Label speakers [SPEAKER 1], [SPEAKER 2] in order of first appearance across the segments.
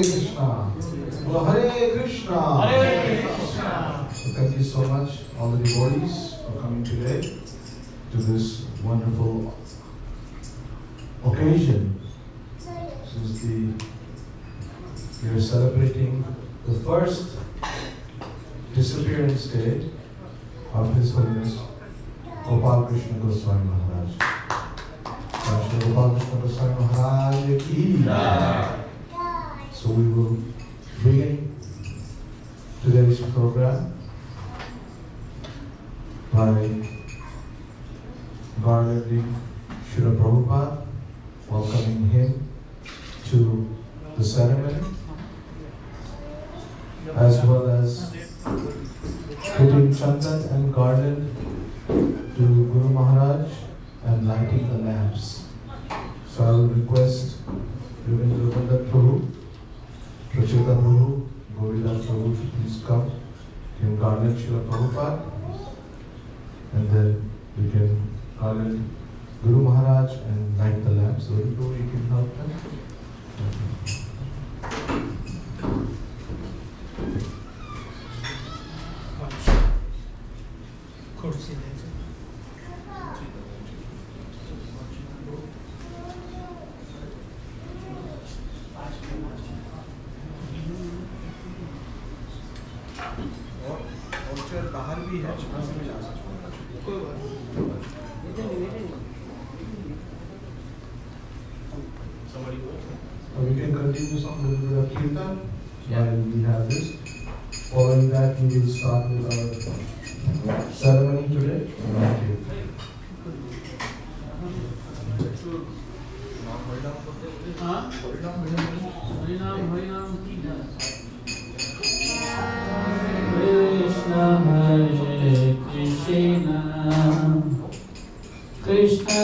[SPEAKER 1] Krishna. Well, Hare Krishna.
[SPEAKER 2] Hare Krishna.
[SPEAKER 1] So thank you so much, all the devotees, for coming today to this wonderful occasion. Since we are celebrating the first disappearance date of His Holiness Gopalkrishna Goswami Maharaj. Gopalkrishna Goswami Maharaj ki. So we will begin today's program by garlanding Srila Prabhupada, welcoming him to the ceremony, as well as putting chandan and garland to Guru Maharaj and lighting the lamps. So I will request Ravindra Prabhu, Pracheta Prabhu, Govinda Prabhu to please come. You can garland Srila Prabhupada, and then we can garland Guru Maharaj and light the lamps. So you can help them.
[SPEAKER 3] बाहर भी है
[SPEAKER 1] We can continue some little bit of kirtan while we have this. Following that, we will start with our ceremony today.
[SPEAKER 2] Krishna Hare Krishna, Krishna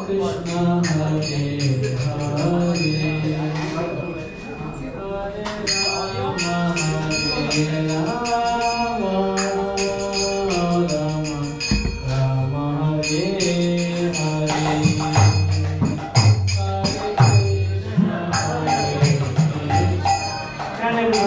[SPEAKER 2] Krishna Hare Hare, Hare Rama, Rama Rama, Hare Hare. Hare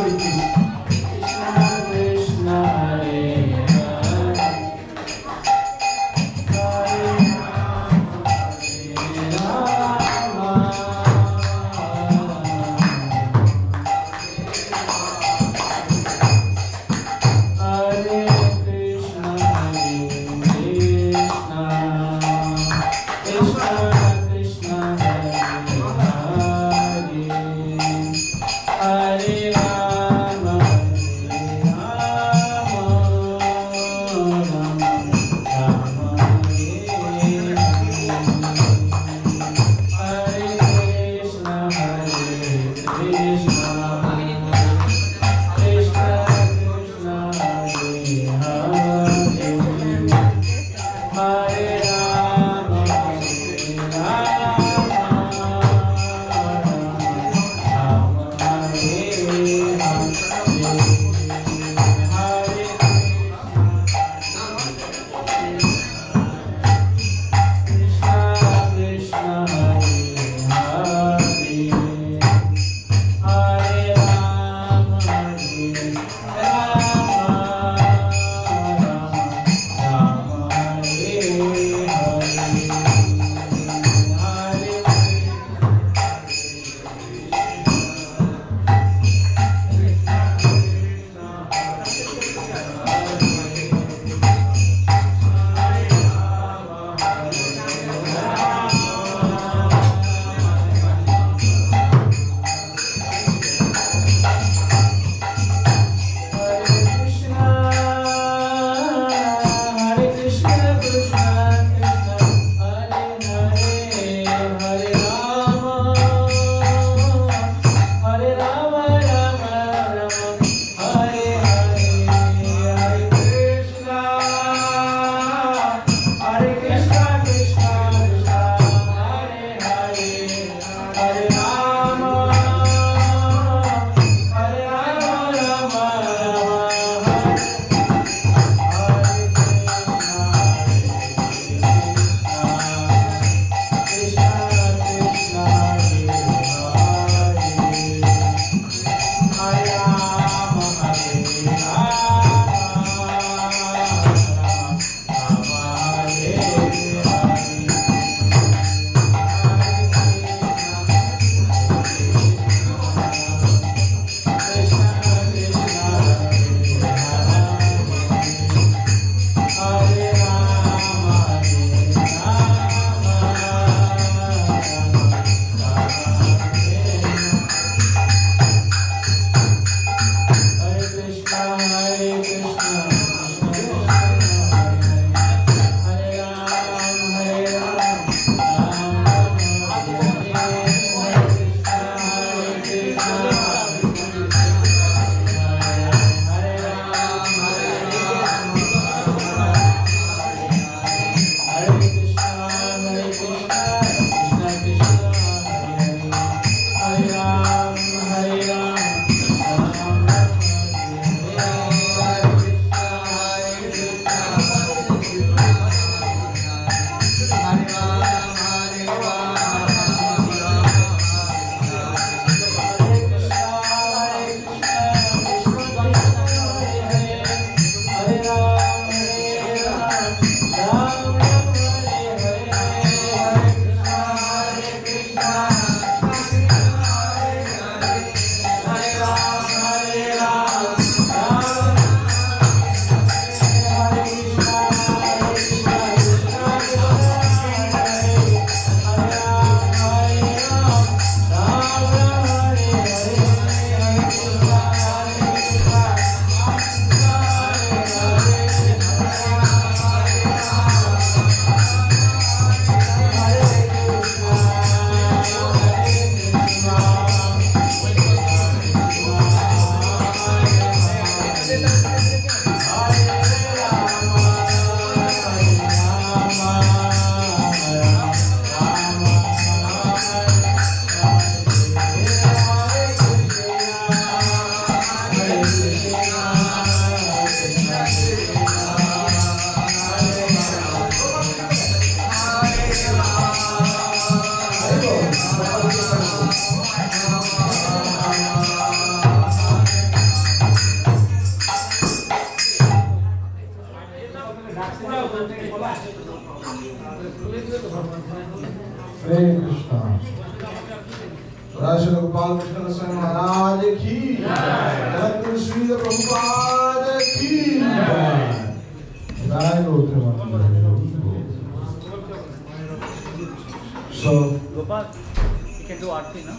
[SPEAKER 1] Hare Krishna. Rashtra Gopalkrishna Goswami Maharaj ki Jai. Sri Prabhupada ki Jai. Jai Gopalkrishna. So,
[SPEAKER 3] Gopal, you can do aarti, na?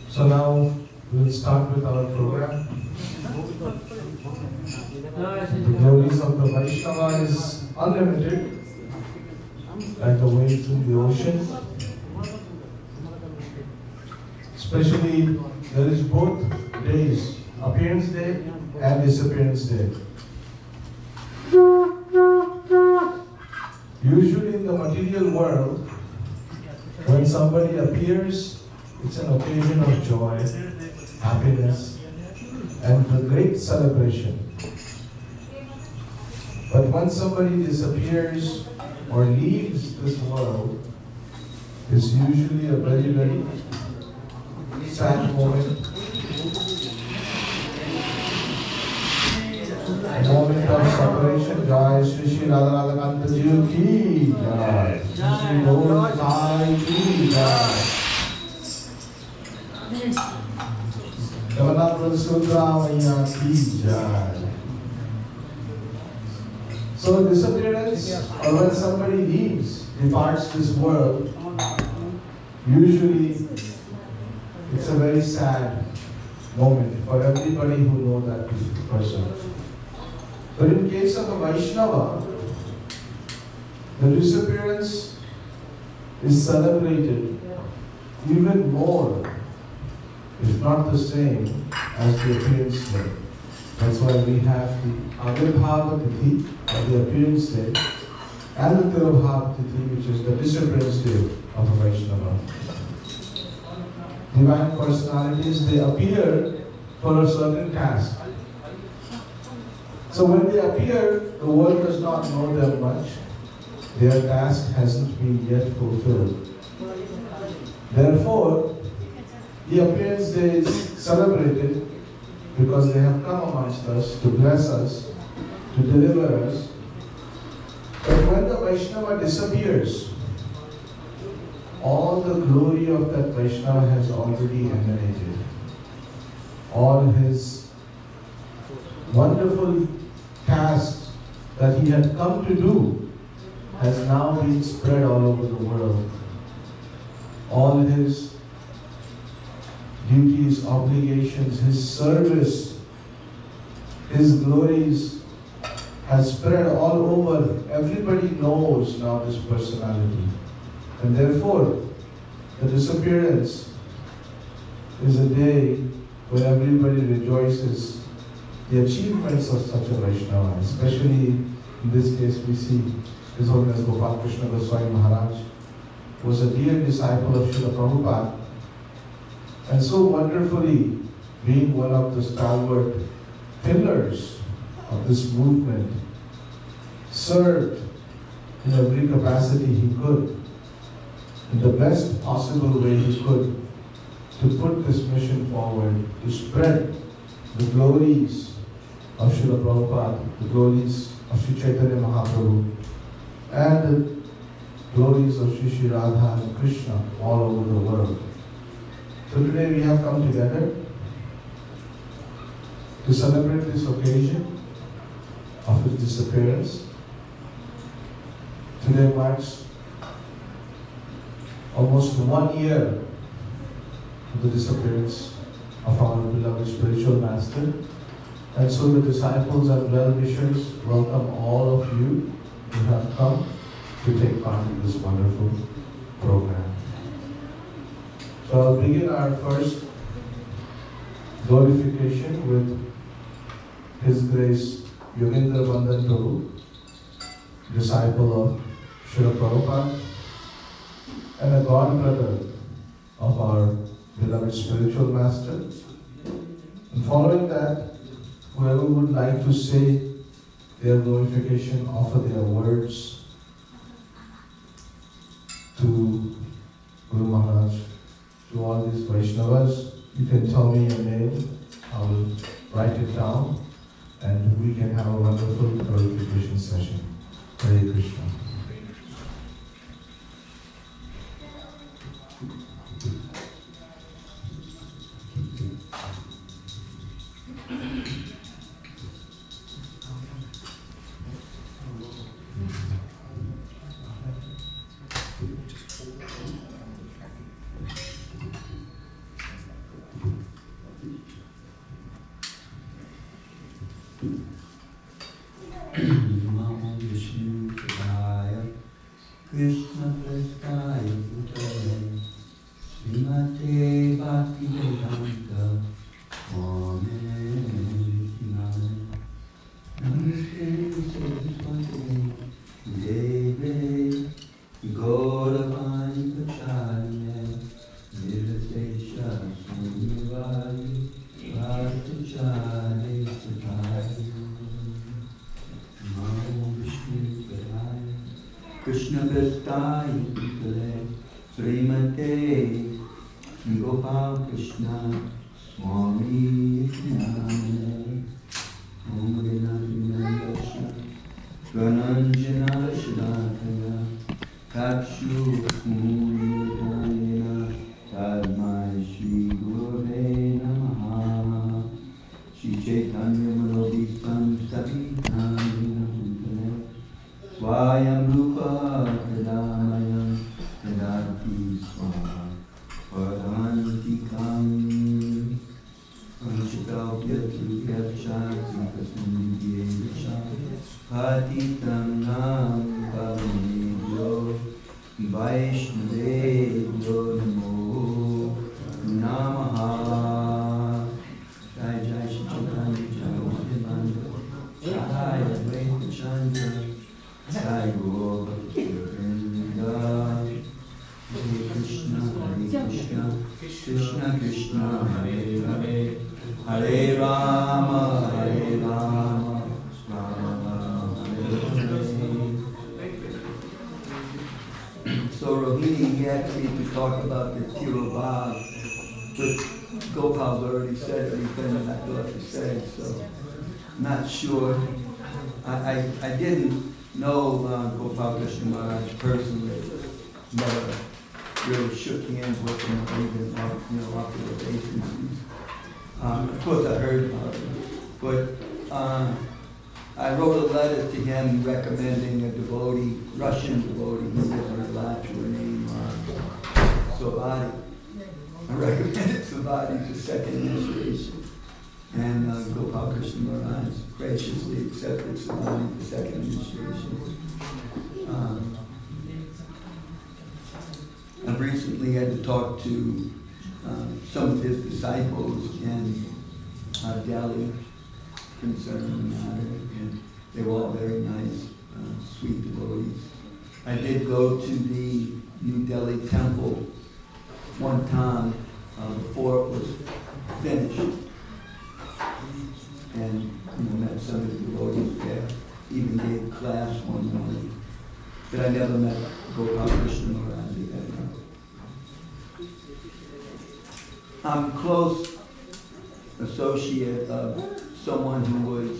[SPEAKER 1] So now we will start with our program. The glories of the Vaishnava is unlimited, like the waves in the ocean. Especially, there is both days, appearance day and disappearance day. Usually in the material world, when somebody appears, it's an occasion of joy, happiness, and a great celebration. But when somebody disappears or leaves this world, it's usually a very, very sad moment. A moment of separation. Jai Shri Shri Radha Radha Kanta Ji ki Jai. Shri Lord Sai ki Jai. Jagannath Sudramaya ki Jai. So disappearance, or when somebody leaves, departs this world, usually it's a very sad moment for everybody who knows that person. But in case of a Vaishnava, the disappearance is celebrated even more, if not the same, as the appearance day. That's why we have the Avirbhava Tithi, or the appearance day, and the Tirobhava Tithi, which is the disappearance day of a Vaishnava. Divine personalities, they appear for a certain task. So when they appear, the world does not know them much. Their task hasn't been yet fulfilled. Therefore, the appearance day is celebrated because they have come amongst us to bless us, to deliver us. But when the Vaishnava disappears, all the glory of that Vaishnava has already emanated. All his wonderful tasks that he had come to do has now been spread all over the world. All his duties, obligations, his service, his glories has spread all over. Everybody knows now this personality. And therefore, the disappearance is a day when everybody rejoices the achievements of such a Vaishnava. Especially in this case, we see His Holiness Gopalkrishna Goswami Maharaj was a dear disciple of Srila Prabhupada, and so wonderfully, being one of the stalwart pillars of this movement, served in every capacity he could, in the best possible way he could, to put this mission forward, to spread the glories of Srila Prabhupada, the glories of Sri Chaitanya Mahaprabhu, and the glories of Sri Sri Radha and Krishna all over the world. So today we have come together to celebrate this occasion of his disappearance. Today marks almost 1 year of the disappearance of our beloved spiritual master. And so the disciples and well-wishers welcome all of you who have come to take part in this wonderful program. So I'll begin our first glorification with His Grace Yogendra Vandan Prabhu, disciple of Srila Prabhupada, and a godbrother of our beloved spiritual master. And following that, whoever would like to say their glorification, offer their words to Guru Maharaj, to all these Vaishnavas. You can tell me your name, I will write it down. and we can have a wonderful glorification session. Hare Krishna.
[SPEAKER 4] Krishna Prasthaya Bhutale Srimate Bhaktivedanta Swami Namaste Saraswati Deve Gauravani Pacharya Nirvasesha Sundari Bhattacharya Sathaya Namo Vishnu Padaya Krishna Prasthaya Bhutale Srimate Gopalkrishna Goswami Tirobhava Om Gananjana Gananjana Shadakaya Kakshu Mudana Tadmai Shri Gurave Namaha Shri Chaitanya Manobhistam Savitam Vinamutane Swayam Rupa Kadamaya Kadati Swaha Padantikam Panchakalpyatu Yachati Kasundyevacha Patitam Nam Pavanebhyo Vaishnavebhyo Namo Namaha Jai Jai Shri Chaitanya Jai Advaita Chandra Jai Gaur Bhakti-vrinda Hare Krishna Krishna Krishna Hare Hare Hare Rama Rama Hare Hare. So Rohini, he asked me to talk about the Tirobhava, but Gopal's already said everything I thought to say, so I'm not sure. I didn't know Gopalkrishna Maharaj personally, never really shook hands with him or even off the obeisances. Of course I heard about him, but I wrote a letter to him recommending a devotee, Russian devotee, he lives in Alachua named Savati. I recommended Savati for second initiation. And Gopalkrishna Maharaj graciously accepted Savati for second initiation. I've recently had to talk to some of his disciples in Delhi concerning the matter, and they were all very nice, sweet devotees. I did go to the New Delhi temple one time before it was finished, and met some of the devotees there, even gave class one morning. But I never met Gopalkrishna Maharaj again. I'm close associate of someone who was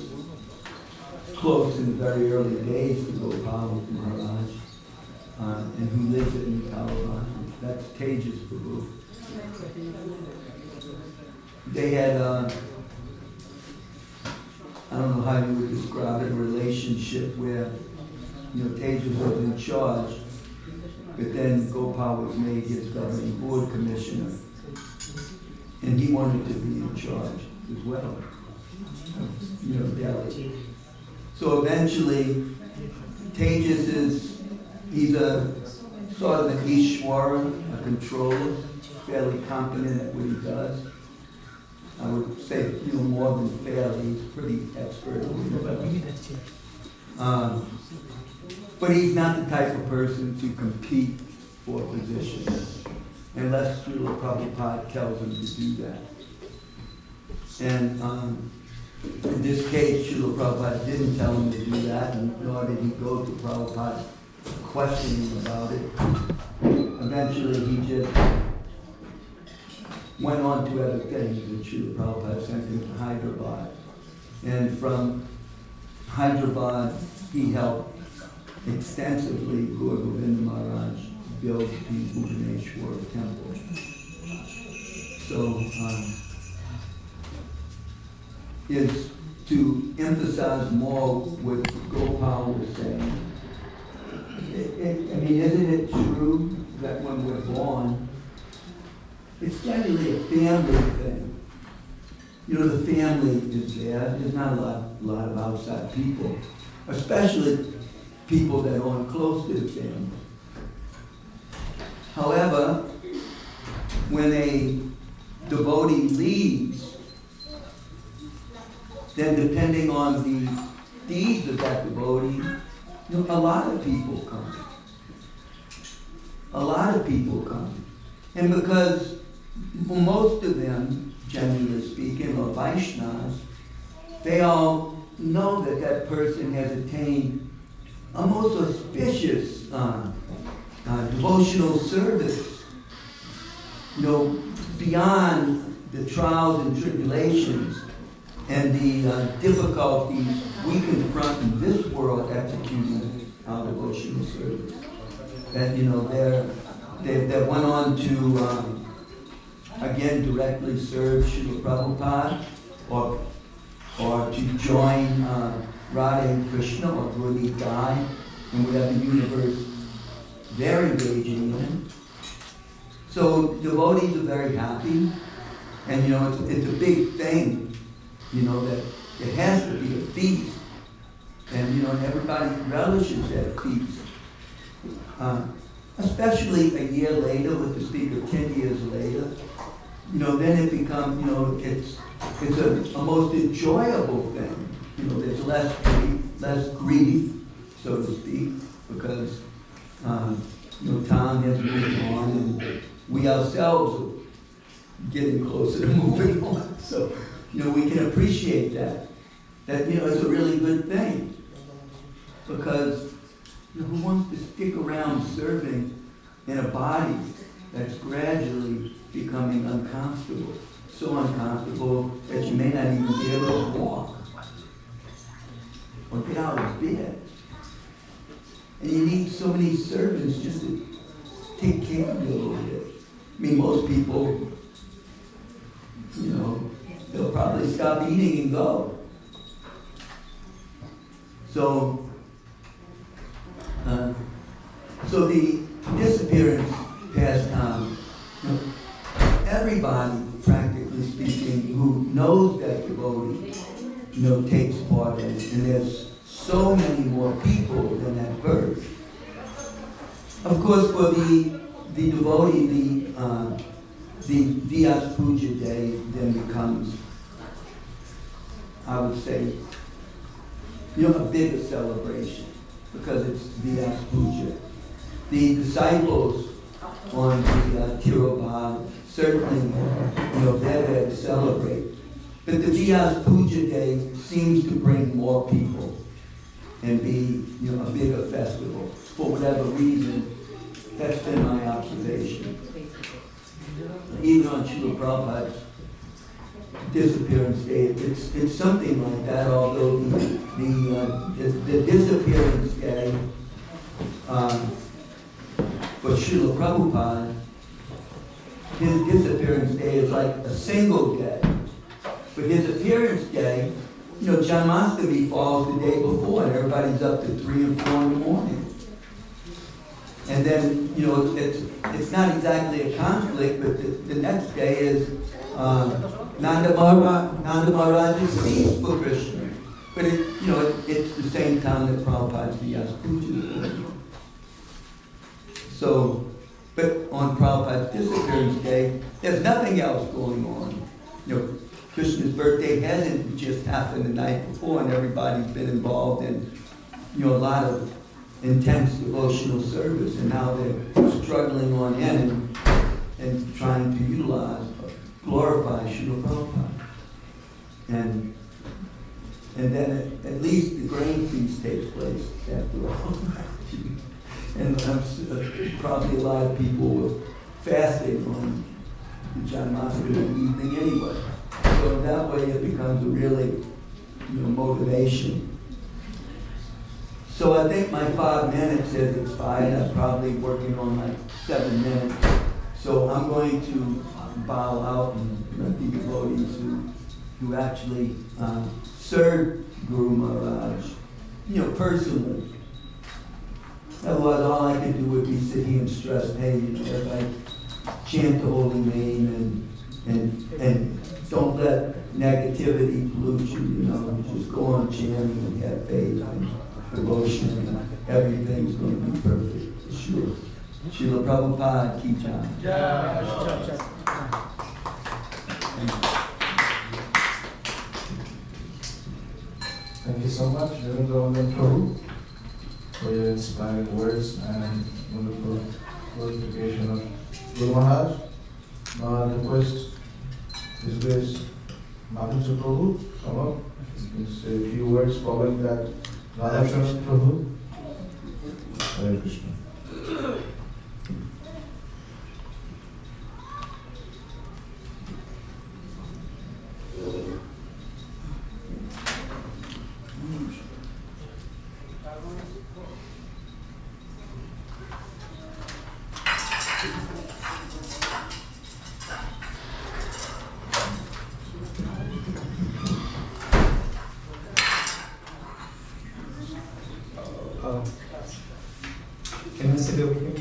[SPEAKER 4] close in the very early days to Gopal Maharaj, and who lives in Kalabhan. That's Tejas Prabhu. They had, I don't know how you would describe it, a relationship where, Tejas was in charge, but then Gopal was made his governing board commissioner, and he wanted to be in charge as well. Delhi. So eventually, Tejas he's a sort of an Ishwara, a controller, fairly competent at what he does. I would say, more than fairly, he's pretty expert at what he does. But he's not the type of person to compete for a position, unless Srila Prabhupada tells him to do that. And in this case, Srila Prabhupada didn't tell him to do that, and nor did he go to Prabhupada questioning about it. Eventually, he just went on to other things, and Srila Prabhupada sent him to Hyderabad. And from Hyderabad, he helped extensively Guru Govinda Maharaj build the Bhubaneswar temple. So, is to emphasize more what Gopal was saying. I mean, isn't it true that when we're born, it's generally a family thing? You know, the family is there. There's not a lot of outside people, especially people that aren't close to the family. However, when a devotee leaves, then depending on the deeds of that devotee, you know, a lot of people come. A lot of people come. And because most of them, generally speaking, are Vaishnavas, they all know that that person has attained a most auspicious devotional service. You know, beyond the trials and tribulations and the difficulties we confront in this world executing our devotional service. That, you know, they went on to, again, directly serve Srila Prabhupada or to join Radha and Krishna or really die in whatever universe they're engaging in. So devotees are very happy, and you know, it's a big thing, you know, that it has to be a feast, and you know, and everybody relishes that feast. Especially a year later, with the speak of 10 years later, you know, then it becomes, you know, it's a most enjoyable thing. You know, there's less grief, so to speak, because you know, time has moved on, and we ourselves are getting closer to moving on. So, you know, we can appreciate that. That, you know, it's a really good thing. Because, you know, who wants to stick around serving in a body that's gradually becoming uncomfortable? So uncomfortable that you may not even be able to walk or get out of bed. And you need so many servants just to take care of you a little bit. I mean, most people, you know, they'll probably stop eating and go. So the disappearance pastime, you know, everybody, practically speaking, who knows that devotee, you know, takes part in it. And there's so many more people than that verse. Of course, for the devotee, the Vyas Puja day then becomes, I would say, you know, a bigger celebration because it's Vyas Puja. The disciples on the Tirobhava certainly, you know, they're there to celebrate. But the Vyas Puja day seems to bring more people and be, you know, a bigger festival. For whatever reason, that's been my observation. Even on Srila Prabhupada's disappearance day, it's something like that, although the disappearance day for Srila Prabhupada, his disappearance day is like a single day. But his appearance day, you know, Janmashtami falls the day before, and everybody's up to 3 and 4 in the morning. And then, you know, it's not exactly a conflict, but the next day is Nanda Maharaj's feast for Krishna. But you know, it's the same time that Prabhupada's Vyas Puja is. So, but on Prabhupada's disappearance day, there's nothing else going on. You know, Krishna's birthday hasn't just happened the night before, and everybody's been involved in, you know, a lot of intense devotional service, and now they're struggling on in and trying to utilize, glorify Srila Prabhupada. And then at least the grain feast takes place after all. And probably a lot of people were fasting on the Janmashtami evening anyway. So that way it becomes a really motivation. So I think my 5 minutes has expired. I'm probably working on like 7 minutes. So I'm going to bow out and let the devotees who actually served Guru Maharaj, personally. Otherwise, all I could do would be sit here and stress, hey, everybody chant the holy name and don't let negativity pollute you, just go on chanting and have faith and devotion and everything's going to be perfect, for sure. Srila Prabhupada, Ki Jai.
[SPEAKER 1] Thank you so much, Devendra Prabhu, for your inspiring words and wonderful glorification of Guru Maharaj. Now I request His Grace Mahotsava Prabhu come up. You can say a few words following that. Radhakrishna Prabhu. Hare Krishna.
[SPEAKER 5] Can I sit over here?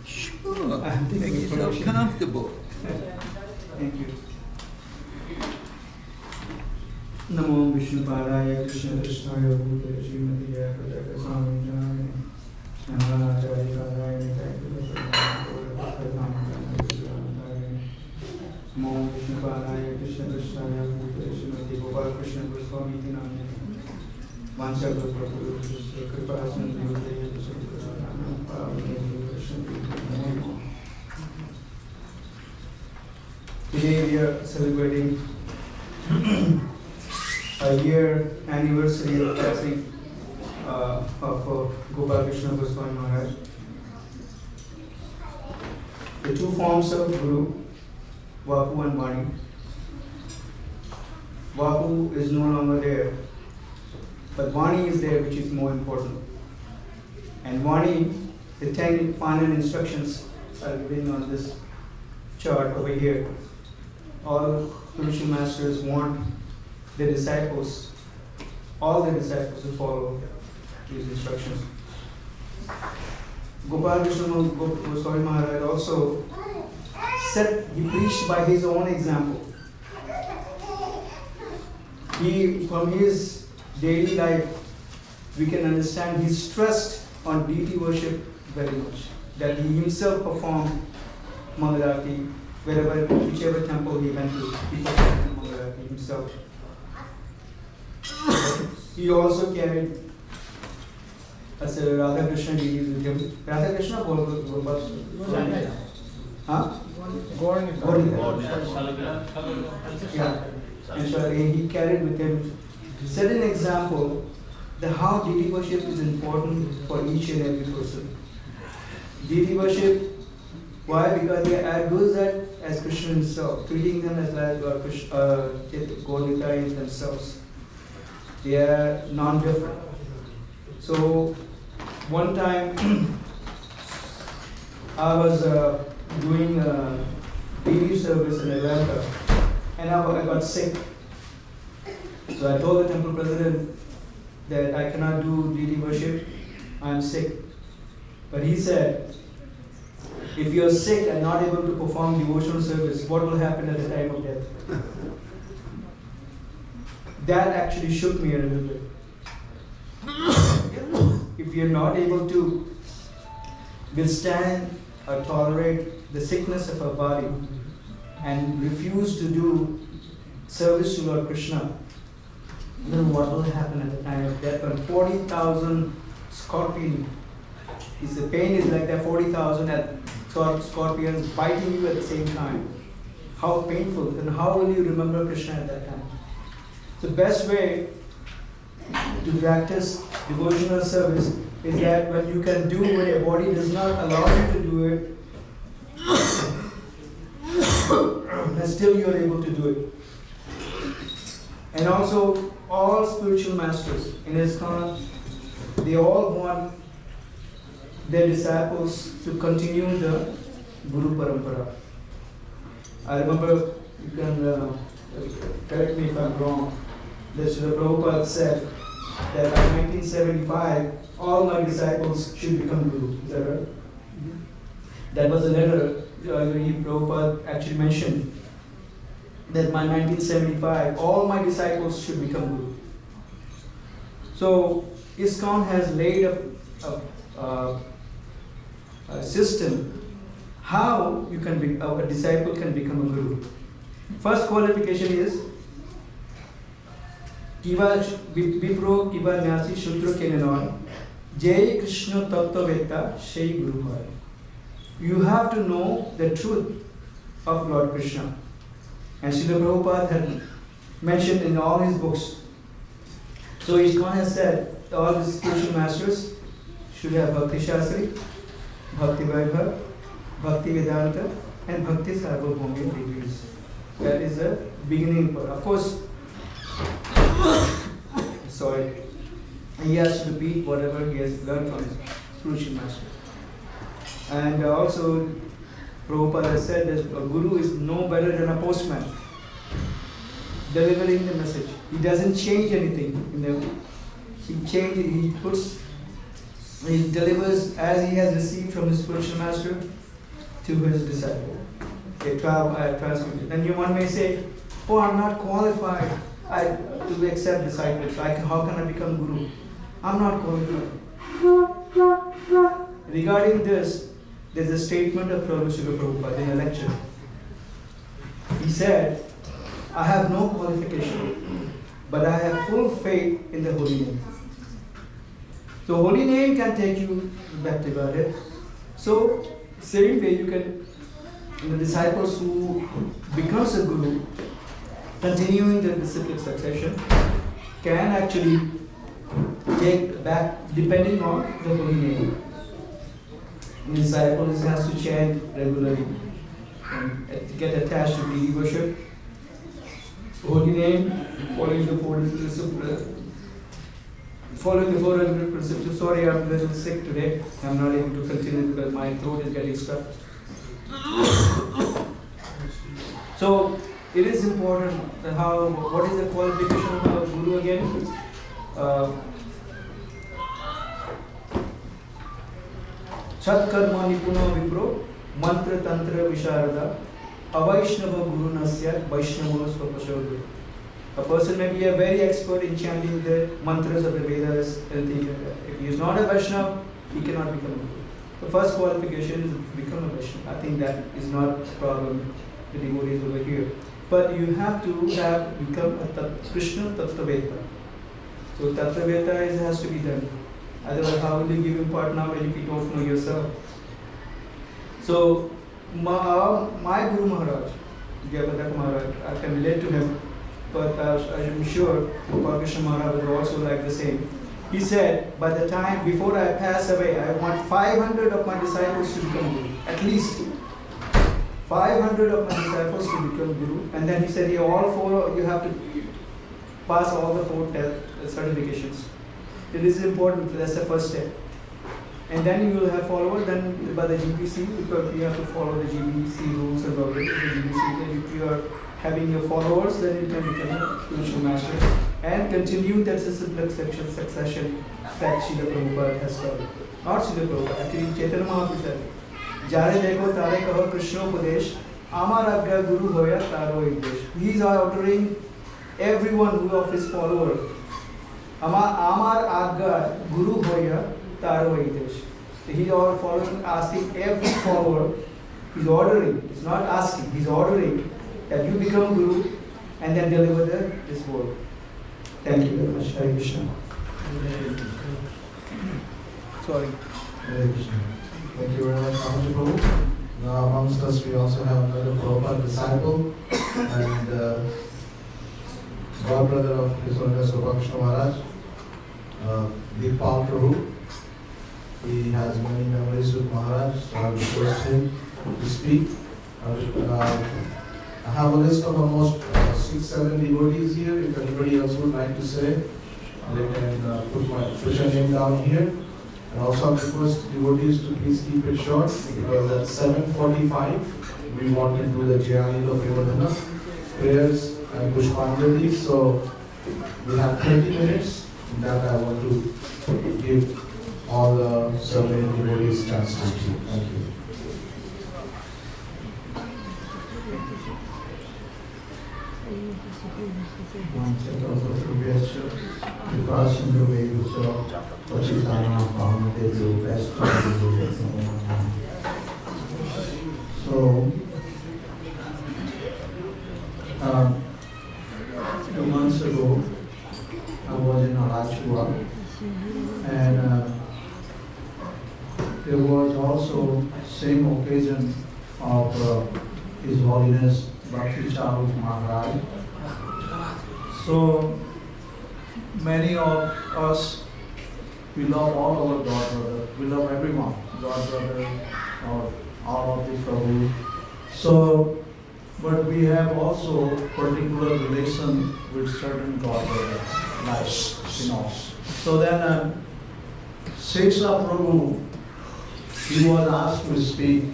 [SPEAKER 4] Sure, make yourself comfortable.
[SPEAKER 5] Thank you. Namo Vishnu Padaya Krishna Krishnaya Bhutaya Srimati Jaya Prataka Swami Jaya Namo Acharya Padaya Namo Vishnu Padaya Krishna Krishnaya Bhutaya Srimati Gopalkrishna Goswami Tirobhava Mancha Gopalkrishna Goswami Today we are celebrating a year anniversary of passing of Gopalkrishna Goswami Maharaj. The two forms of Guru, Vapu and Vani. Vapu is no longer there, but Vani is there, which is more important. And Vani, the 10 final instructions are given on this chart over here. All spiritual masters want the disciples, all the disciples to follow these instructions. Gopalkrishna Goswami Maharaj also he preached by his own example. From his daily life, we can understand he stressed on deity worship very much. That he himself performed Mangalarati whichever temple he went to, he performed Mangalarati himself. He also carried Radha Krishna deities with him. Radha Krishna or Gopal? Huh? Yeah. And so he carried with him, set an example that how deity worship is important for each and every person. Deity worship, why? Because they are good as Krishna himself, treating them as like Gaurnitais themselves. They are non-different. So one time I was doing daily service in Atlanta, and I got sick. So I told the temple president that I cannot do deity worship, I am sick. But he said, if you are sick and not able to perform devotional service, what will happen at the time of death? That actually shook me a little bit. If you are not able to withstand or tolerate the sickness of our body and refuse to do service to Lord Krishna, then what will happen at the time of death when 40,000 scorpions, the pain is like that 40,000 scorpions biting you at the same time. How painful, then how will you remember Krishna at that time? The best way to practice devotional service is that when you can do when your body does not allow you to do it, and still you are able to do it. And also all spiritual masters in ISKCON, they all want their disciples to continue the Guru Parampara. I remember, you can correct me if I'm wrong, that Srila Prabhupada said that by 1975, all my disciples should become Guru. Is that right? That was a letter Prabhupada actually mentioned, that by 1975, all my disciples should become Guru. So, ISKCON has laid a system how you can be, a disciple can become a Guru. First qualification is Kiva Vipro Kiva Nyasi Shudra Kenanon Jai Krishna Tattva Veta Shai Guru Hai. You have to know the truth of Lord Krishna. And Srila Prabhupada had mentioned in all his books. So ISKCON has said all the spiritual masters should have Bhakti Shastri, Bhakti Vaibhav, Bhakti Vedanta, and Bhakti Sarvabhaumya degrees. That is the beginning part. Of course, sorry, he has to repeat whatever he has learned from his spiritual master. And also, Prabhupada has said that a guru is no better than a postman, delivering the message. He doesn't change anything. He delivers as he has received from his spiritual master to his disciple. Transmitted. And one may say, oh, I'm not qualified to accept disciples. How can I become guru? I'm not qualified. Regarding this, there's a statement of Srila Prabhupada in a lecture. He said, I have no qualification, but I have full faith in the holy name. So holy name can take you back to God. So same way you can, the disciples who becomes a guru, continuing the disciplic succession, can actually take back depending on the holy name. The disciple has to chant regularly and get attached to deity worship. Holy name, following the four precepts. Sorry, I'm a little sick today. I'm not able to continue because my throat is getting stuck. So it is important that what is the qualification of a guru again? Satkarma Nipuna Vipro, Mantra Tantra Visharada, Avaishnava Guru Nasya, Vaishnava Swapashodhu. A person may be a very expert in chanting the mantras of the Vedas and things like that. If he is not a Vaishnava, he cannot become a guru. The first qualification is to become a Vaishnava. I think that is not a problem, the devotees over here. But you have to become a Krishna Tattvaveta. So Tattvaveta has to be done. Otherwise, how will you give him part knowledge if you don't know yourself? So, my Guru Maharaj, Gopalkrishna Maharaj, I can relate to him, but I am sure Gopalkrishna Maharaj would also like the same. He said, by the time before I pass away, I want 500 of my disciples to become Guru. At least 500 of my disciples to become Guru. And then he said, you have to pass all the 4 certifications. It is important, that's the first step. And then you will have followers, then by the GPC, because you have to follow the GPC rules and regulations. Then if you are having your followers, then you can become a spiritual master and continue that succession that Srila Prabhupada has started. Not Srila Prabhupada, actually Chaitanya Mahaprabhu said, Jare dekho tare kaho Krishna Upadesh, Amar Agga Guru Hoya Taro Idesh. He is ordering everyone who of his followers. Amar Agga Guru Hoya Taro Idesh. He is all following, asking every follower, he is ordering, he is not asking, he is ordering that you become Guru and then deliver this word. Thank you very much. Hare Krishna. Sorry.
[SPEAKER 1] Hare Krishna. Thank you very much, Maharaj Prabhu. Now amongst us we also have another Prabhupada disciple and godbrother of His Holiness Gopalkrishna Maharaj, Gopalkrishna. He has many memories with Maharaj, so I will request him to speak. I have a list of almost 6, 7 devotees here. If anybody else would like to say, they can put your name down here. And also I request devotees to please keep it short because at 7:45 we want to do the Jayani Lokavardhana prayers and Pushpanjali. So we have 30 minutes that I want to give all the serving devotees chance to speak. Thank you.
[SPEAKER 5] So, 2 months ago, I was in Alachua, and there was also same occasion of His Holiness Bhakti Charu Maharaj. So many of us, we love all our God brothers, we love everyone, God brothers, or all of the Prabhu. So, but we have also particular relation with certain God brothers, like, So then, Sesha Prabhu, he was asked to speak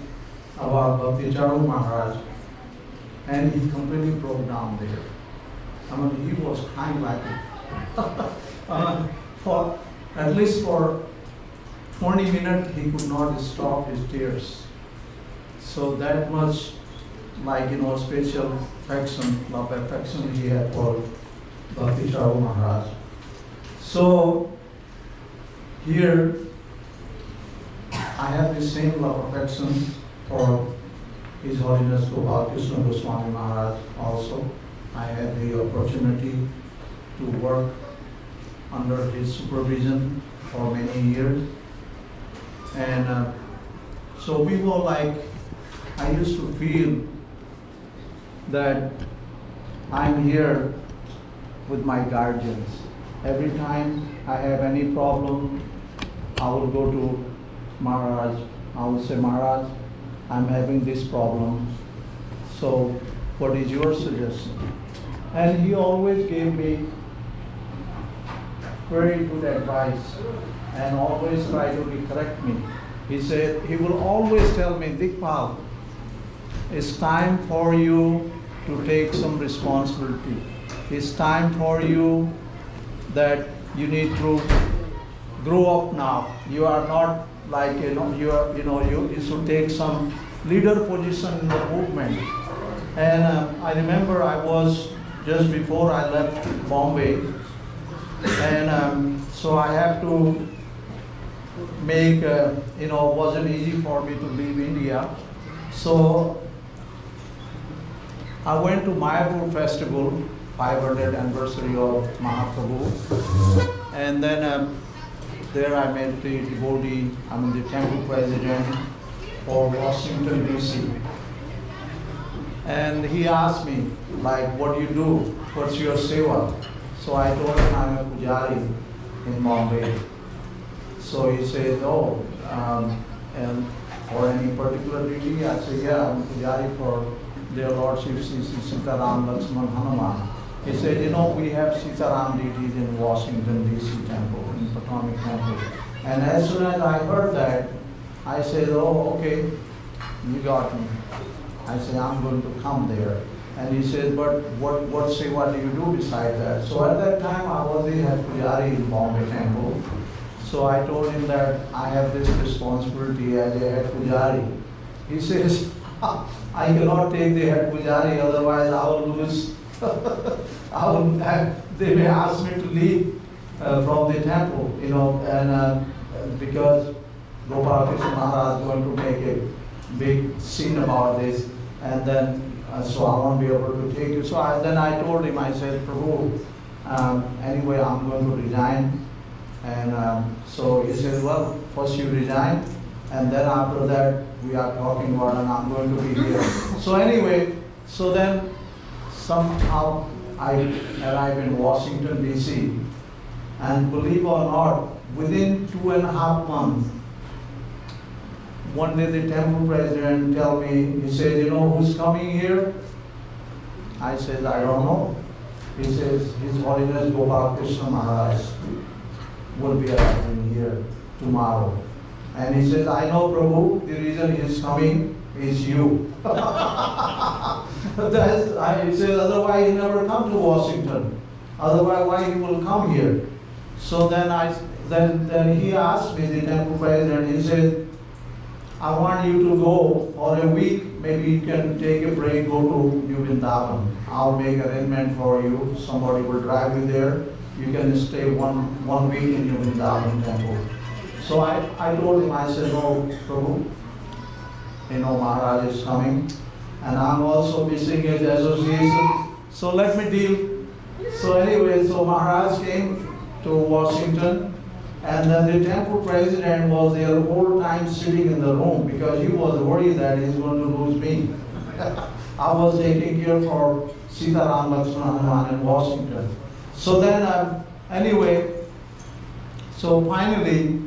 [SPEAKER 5] about Bhakti Charu Maharaj, and he completely broke down there. I mean, he was crying like it. For at least for 20 minutes, he could not stop his tears. So that much, like, special affection, love affection he had for Bhakti Charu Maharaj. So here, I have the same love affection for His Holiness Gopalkrishna Goswami Maharaj also. I had the opportunity to work under his supervision for many years. And so people like, I used to feel that I'm here with my guardians. Every time I have any problem, I will go to Maharaj. I will say, Maharaj, I'm having this problem. So what is your suggestion? And he always gave me very good advice and always try to correct me. He said, he will always tell me, Dikpal, it's time for you to take some responsibility. It's time for you that you need to grow up now. You are not like, you should take some leader position in the movement. And I remember I was just before I left Bombay, and so I have to make, wasn't easy for me to leave India. So I went to Mayapur festival, 500th anniversary of Mahaprabhu, and then there I met the devotee, the temple president for Washington DC. And he asked me, like, what do you do? What's your seva? So I told him I'm a pujari in Bombay. So he said, oh, and for any particular duty? I said, yeah, I'm a pujari for their Lordship Sri Sitaram Lakshman Hanuman. He said, we have Sitaram deities in Washington DC temple, in Potomac temple. And as soon as I heard that, I said, oh, okay, you got me. I said, I'm going to come there. And he said, but what seva do you do besides that? So at that time, I was the head pujari in Bombay temple. So I told him that I have this responsibility as a head pujari. He says, I cannot take the head pujari, otherwise I will lose. They may ask me to leave from the temple, and because Gopalkrishna Maharaj is going to make a big scene about this, and then so I won't be able to take you. So then I told him, I said, Prabhu, anyway, I'm going to resign. And so he said, well, first you resign, and then after that we are talking about, and I'm going to be here. So anyway, so then somehow I arrived in Washington DC, and believe or not, within 2.5 months, one day the temple president tell me, he said, who's coming here?
[SPEAKER 1] I said, I don't know. He says, His Holiness Gopalkrishna Maharaj will be arriving here tomorrow. And he says, I know, Prabhu, the reason he is coming is you. He says, otherwise he never come to Washington. Otherwise, why he will come here? So then he asked me, the temple president, he said, I want you to go for a week. Maybe you can take a break, go to New Vrindavan. I'll make arrangement for you. Somebody will drive you there. You can stay one week in New Vrindavan temple. So I told him, I said, no, Prabhu, Maharaj is coming. And I'm also missing his association. So let me deal. So anyway, so Maharaj came to Washington. And then the temple president was there the whole time sitting in the room because he was worried that he's going to lose me. I was taking care for Sita Ram Lakshmana Hanuman in Washington. So then, anyway, so finally,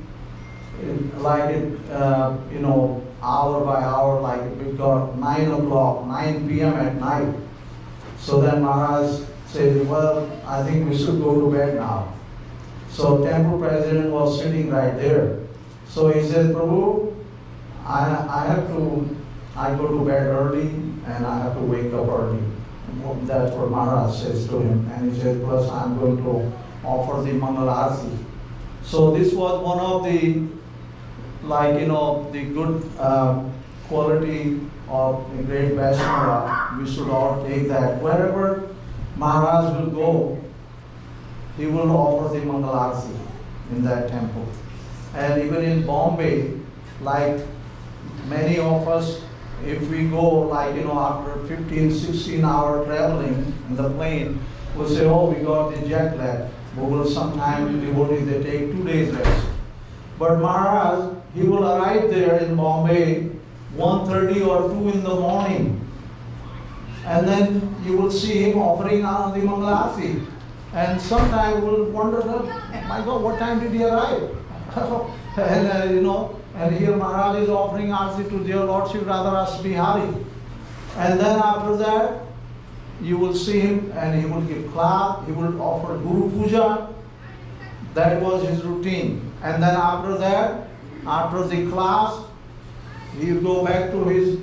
[SPEAKER 1] hour by hour, like we got 9 p.m. at night. So then Maharaj said, well, I think we should go to bed now. So temple president was sitting right there. So he said, Prabhu, I go to bed early and I have to wake up early. That's what Maharaj says to him. And he said, plus I'm going to offer the Mangal Arati. So this was one of the, the good quality of the great Vaishnava. We should all take that. Wherever Maharaj will go, he will offer the Mangal Arati in that temple. And even in Bombay, like many of us, if we go after 15, 16 hour traveling in the plane, we'll say, oh, we got the jet lag. But will sometimes devotees, they take 2 days rest. But Maharaj, he will arrive there in Bombay 1:30 or 2 in the morning. And then you will see him offering on the Mangal Arati. And sometimes we'll wonder, my God, what time did he arrive? And and here Maharaj is offering Arati to dear Lordship Radharas Bihari. And then after that, you will see him and he will give class, he will offer Guru Puja. That was his routine. And then after that, after the class, he will go back to his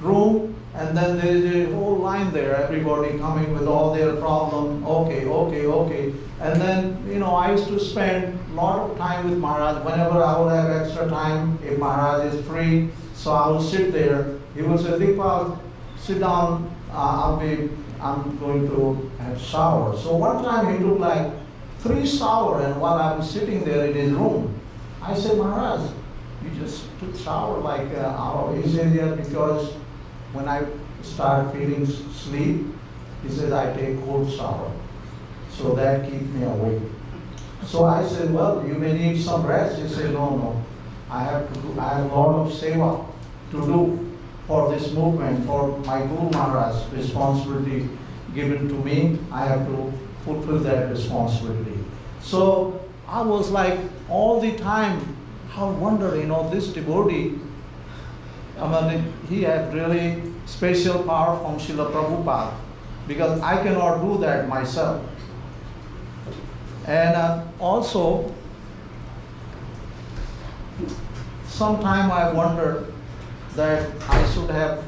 [SPEAKER 1] room. And then there is a whole line there, everybody coming with all their problems. Okay. And then, I used to spend a lot of time with Maharaj. Whenever I would have extra time, if Maharaj is free, so I will sit there. He will say, Dikpal, sit down, I'm going to have shower. So one time he took 3 showers, and while I'm sitting there in his room, I said, Maharaj, you just took shower an hour. He said, yeah, because when I start feeling sleep, he says, I take cold shower. So that keeps me awake. So I said, well, you may need some rest. He said, no. I have a lot of seva to do for this movement, for my Guru Maharaj's responsibility given to me. I have to fulfill that responsibility. So I was all the time, how wonder, this devotee, he had really special power from Srila Prabhupada, because I cannot do that myself. And also, sometime I wonder that I should have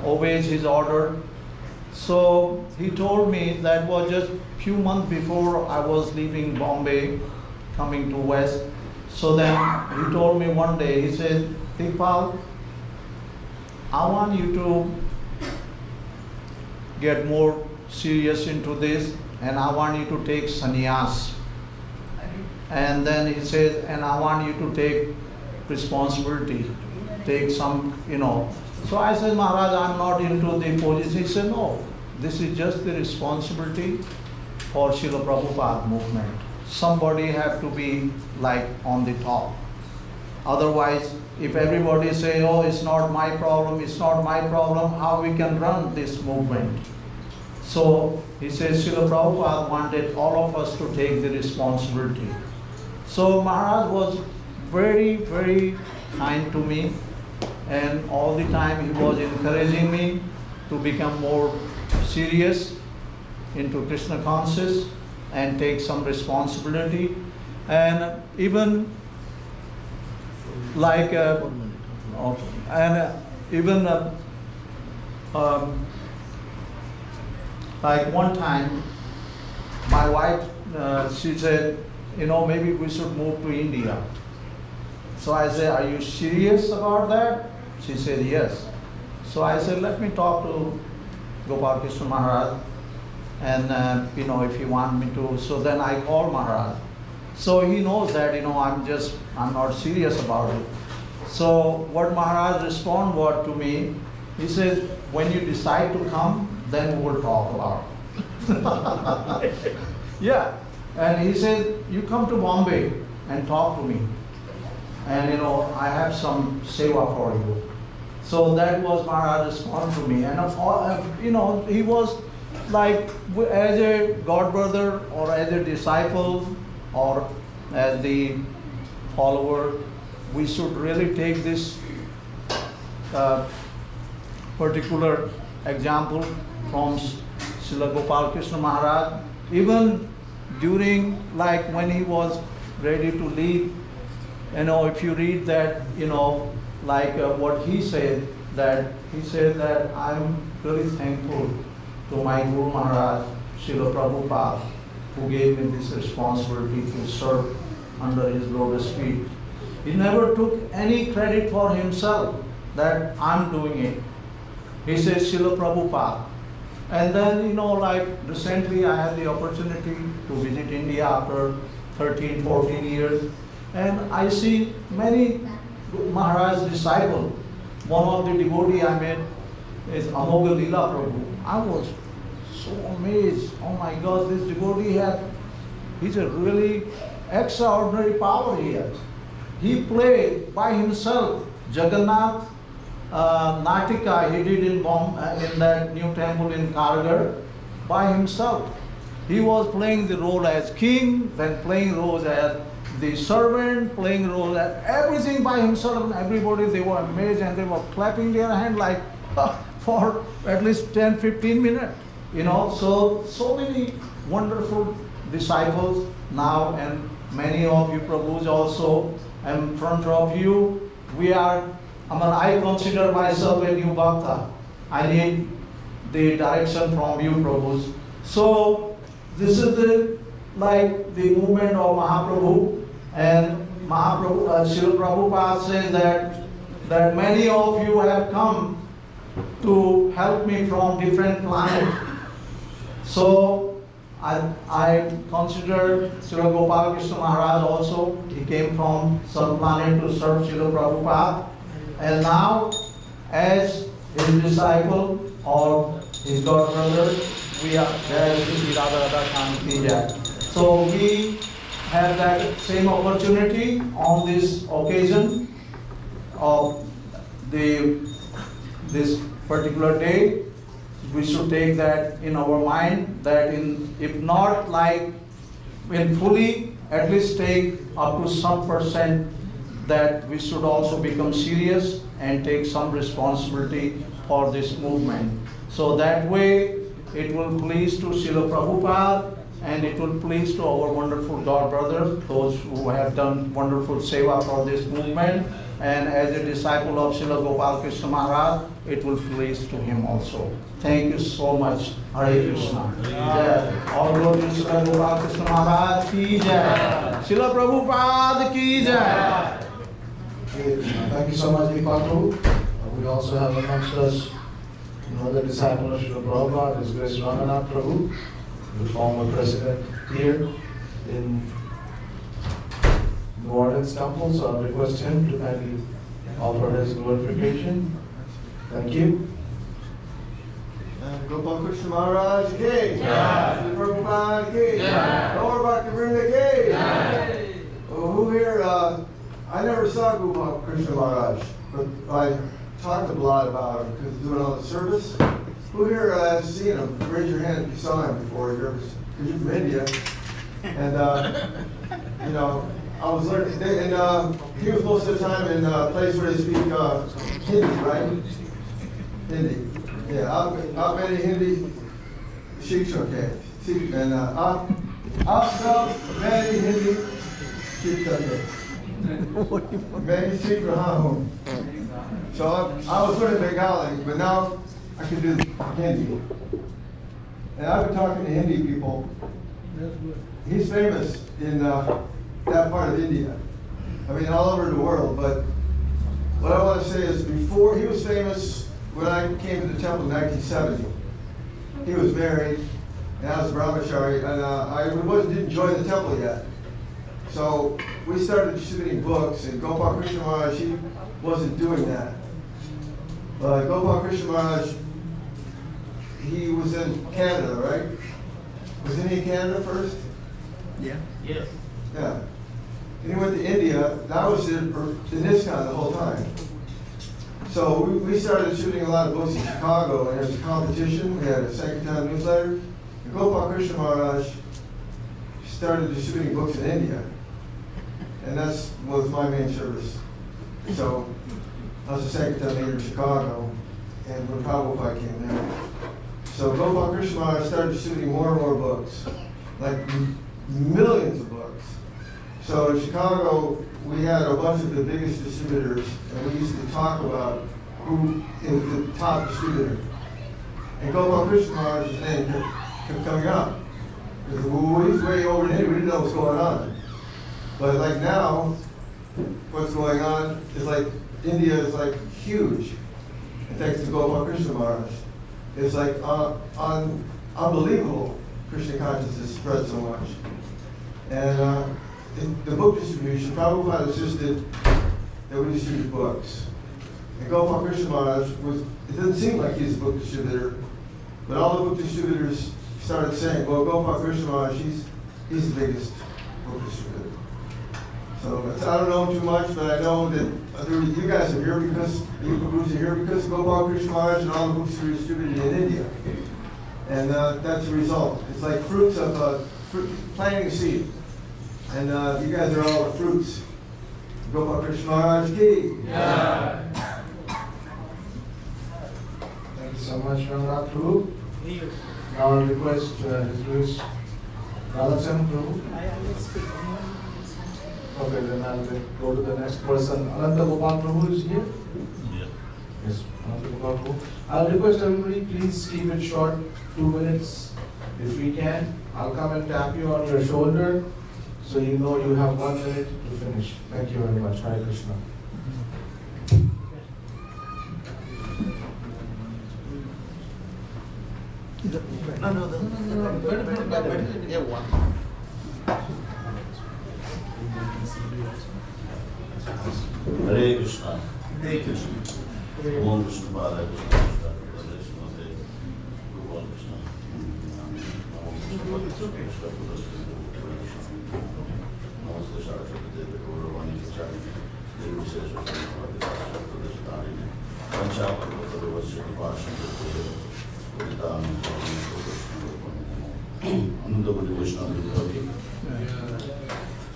[SPEAKER 1] obeyed his order. So he told me, that was just few months before I was leaving Bombay, coming to West. So then he told me one day, he said, Dikpal, I want you to get more serious into this, and I want you to take sannyas. And then he said, and I want you to take responsibility, take some, So I said, Maharaj, I'm not into the position. He said, no, this is just the responsibility for Srila Prabhupada movement. Somebody have to be on the top. Otherwise, if everybody say, oh, it's not my problem, how we can run this movement? So he says, Srila Prabhupada wanted all of us to take the responsibility. So Maharaj was very, very kind to me, and all the time he was encouraging me.
[SPEAKER 6] to become more serious into Krishna conscious and take some responsibility, and even like like one time my wife she said, maybe we should move to India. So I said, are you serious about that? She said yes. So I said, let me talk to Gopalkrishna Maharaj, and if you want me to. So then I called Maharaj. So he knows that I'm not serious about it. So what Maharaj responded to me, he says, when you decide to come, then we will talk about it. Yeah. And he said, you come to Bombay and talk to me. And I have some seva for you. So that was Maharaj's response to me. And he was like, as a god brother or as a disciple or as the follower, we should really take this particular example from Srila Gopalkrishna Maharaj. Even during, like when he was ready to leave, if you read that, what he said that I'm really thankful to my Guru Maharaj, Srila Prabhupada, who gave me this responsibility to serve under his lotus feet. He never took any credit for himself that I'm doing it. He says Srila Prabhupada. And then, like recently I had the opportunity to visit India after 13, 14 years. And I see many Maharaj's disciples. One of the devotee I met is Amoga Leela Prabhu. I was so amazed. Oh my God, this devotee he's a really extraordinary power he has. He played by himself Jagannath Natika he did in that new temple in Karagar by himself. He was playing the role as king, then playing roles as the servant, playing role as everything by himself, and everybody, they were amazed and they were clapping their hand like for at least 10-15 minutes. So many wonderful disciples now, and many of you Prabhus also in front of you. I consider myself a new bhakta. I need the direction from you Prabhus. So this is the movement of Mahaprabhu, and Mahaprabhu, Srila Prabhupada says that many of you have come to help me from different planets. So I consider Srila Gopalkrishna Maharaj also. He came from some planet to serve Srila Prabhupada, and now as his disciple or his god brother, we are there. So we have that same opportunity on this occasion of this particular day. We should take that in our mind, that if not in fully, at least take up to some percent, that we should also become serious and take some responsibility for this movement. So that way it will please to Srila Prabhupada, and it will please to our wonderful God brothers, those who have done wonderful seva for this movement, and as a disciple of Srila Gopalkrishna Maharaj, it will please to him also. Thank you so much. Hare Krishna. Jai. All glory to Srila Gopalkrishna Maharaj ki jai. Srila Prabhupada ki jai.
[SPEAKER 1] Thank you so much, Deepak. We also have amongst us another disciple of Srila Prabhupada, His Grace Ramanath Prabhu, the former president here in New Orleans Temple. So I request him to kindly offer his glorification. Thank you.
[SPEAKER 7] Gopalkrishna Maharaj ki jai. Srila Prabhupada ki jai. Gaur Bhakta Vrinda ki jai. Who here? I never saw Gopalkrishna Maharaj, but I talked a lot about him because doing all the service. Who here has seen him? Raise your hand if you saw him before. Because you're from India, and I was learning. And he was most of the time in a place where they speak Hindi, right? Hindi. Yeah, आप मेरी हिंदी सीख सके सीख लेना आप सब मेरी हिंदी सीख सके मैं ही सीख रहा हूँ. So I was learning Bengali, but now I can do Hindi. And I've been talking to Hindi people. He's famous in that part of India. I mean, all over the world. But what I want to say is, before he was famous, when I came to the temple in 1970, he was married, and I was a brahmachari, and I didn't join the temple yet. So we started distributing books, and Gopalkrishna Maharaj, he wasn't doing that. Gopalkrishna Maharaj, he was in Canada, right? Wasn't he in Canada first?
[SPEAKER 5] Yeah.
[SPEAKER 3] Yes.
[SPEAKER 7] Yeah. And he went to India, and I was in ISKCON the whole time. So we started shooting a lot of books in Chicago, and there was a competition. We had a Sankirtan newsletter. And Gopalkrishna Maharaj started distributing books in India. And that was my main service. So I was a Sankirtan leader in Chicago, and when Prabhupada came there. So Gopalkrishna Maharaj started distributing more and more books, like millions of books. So in Chicago, we had a bunch of the biggest distributors, and we used to talk about who is the top distributor. And Gopalkrishna Maharaj's name kept coming up. Because he's way over there, we didn't know what's going on. But like now, what's going on is like, India is like huge. And thanks to Gopalkrishna Maharaj. It's like unbelievable Krishna consciousness spread so much. And the book distribution, Prabhupada insisted that we distribute books. And Gopalkrishna Maharaj it doesn't seem like he's a book distributor, but all the book distributors started saying, well, Gopalkrishna Maharaj, he's the biggest book distributor. So I don't know too much, but I know that you guys are here because, you Gurus are here because of Gopalkrishna Maharaj and all the books are distributed in India. And that's the result. It's like fruits of planting a seed. And you guys are all the fruits. Gopalkrishna Maharaj ki.
[SPEAKER 2] Yeah.
[SPEAKER 1] Thank you so much, Ramnath Prabhu. Now I request His Grace Radhachan Prabhu. Okay, then I'll go to the next person. Ananta Gopal Prabhu is here?
[SPEAKER 8] Yeah.
[SPEAKER 1] Yes, Ananta Gopal Prabhu. I'll request everybody, please keep it short, 2 minutes if we can. I'll come and tap you on your shoulder so you know you have 1 minute to finish. Thank you very much. Hare Krishna.
[SPEAKER 8] Hare Krishna. Hare Krishna. Om Krishna Bala Krishna Krishna Krishna Hare Gopal Krishna. Namaste Saraswati Devi Gauravani Vichari Devi Saraswati Pradeshadari Panchapurva Padavasya Vasham Udam Anandavadi Vaishnava.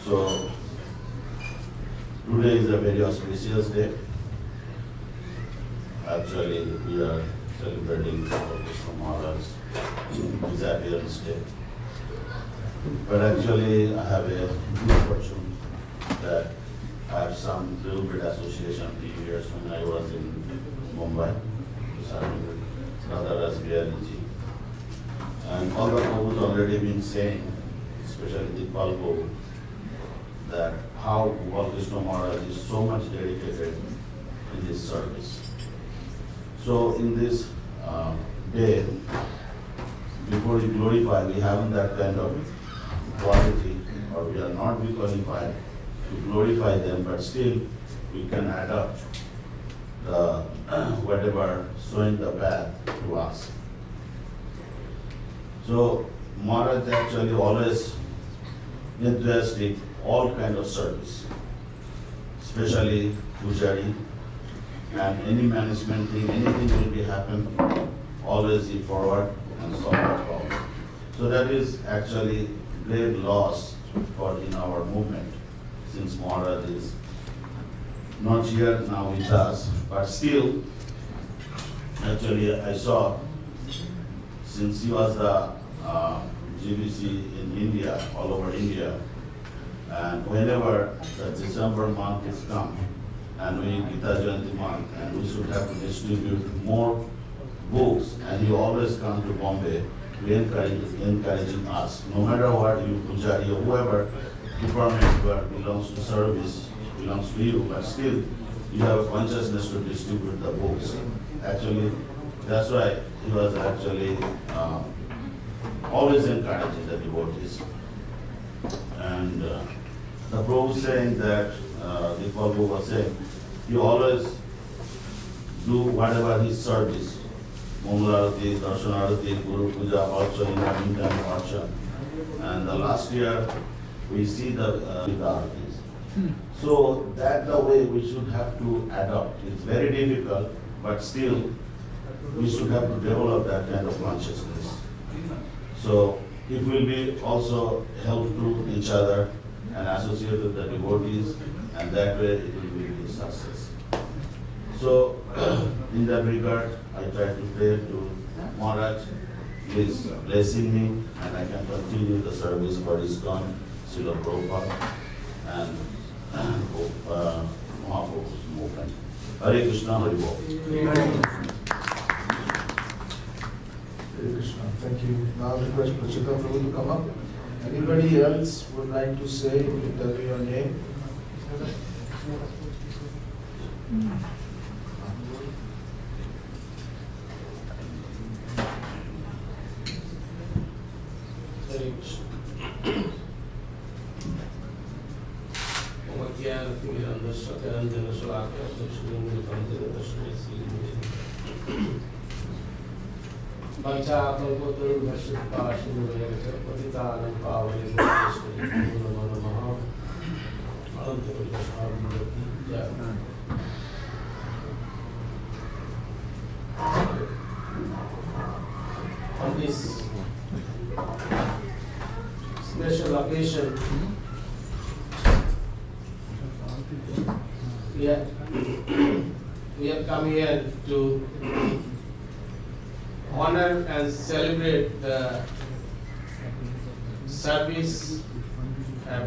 [SPEAKER 8] So today is a very auspicious day. Actually, we are celebrating Gopalkrishna Maharaj's disappearance day. But actually, I have a good fortune that I have some little bit association a few years when I was in Mumbai, serving with Radha Rasbiariji. And all the Prabhu's already been saying, especially the Prabhu, that how Gopalkrishna Maharaj is so much dedicated in his service. So in this day, before we glorify, we haven't that kind of quality, or we are not qualified to glorify them, but still we can adapt the whatever showing the path to us. So Maharaj actually always enthusiastic all kind of service, especially pujari and any management thing, anything will be happen, always he forward and solve the problem. So that is actually great loss for in our movement, since Maharaj is not here now with us, but still Actually, I saw, since he was the GBC in India, all over India, and whenever the December month is come, and we Gita Jayanti month, and we should have to distribute more books, and you always come to Bombay, encouraging us, no matter what you, Pujari or whoever department where belongs to service, belongs to you, but still you have a consciousness to distribute the books. Actually, that's why he was actually always encouraging the devotees. And the Prabhu saying that, the Prabhu was saying, he always do whatever his service, Mangalarati, Darshanarati, Guru Puja, also in the meantime, Archa. And the last year, we see the artis. So that's the way we should have to adopt. It's very difficult, but still, we should have to develop that kind of consciousness. So it will be also help to each other and associate with the devotees, and that way it will be a success. So in that regard, I try to pray to Maharaj, please blessing me, and I can continue the service for ISKCON, Srila Prabhupada, and Mahaprabhu's movement. Hare Krishna, Hare Bol.
[SPEAKER 1] Hare Krishna. Thank you. Now request Prachita Prabhu to come up. Anybody else would like to say, you can tell me your name.
[SPEAKER 9] Hare Krishna. On this special occasion, we have come here to honor and celebrate the service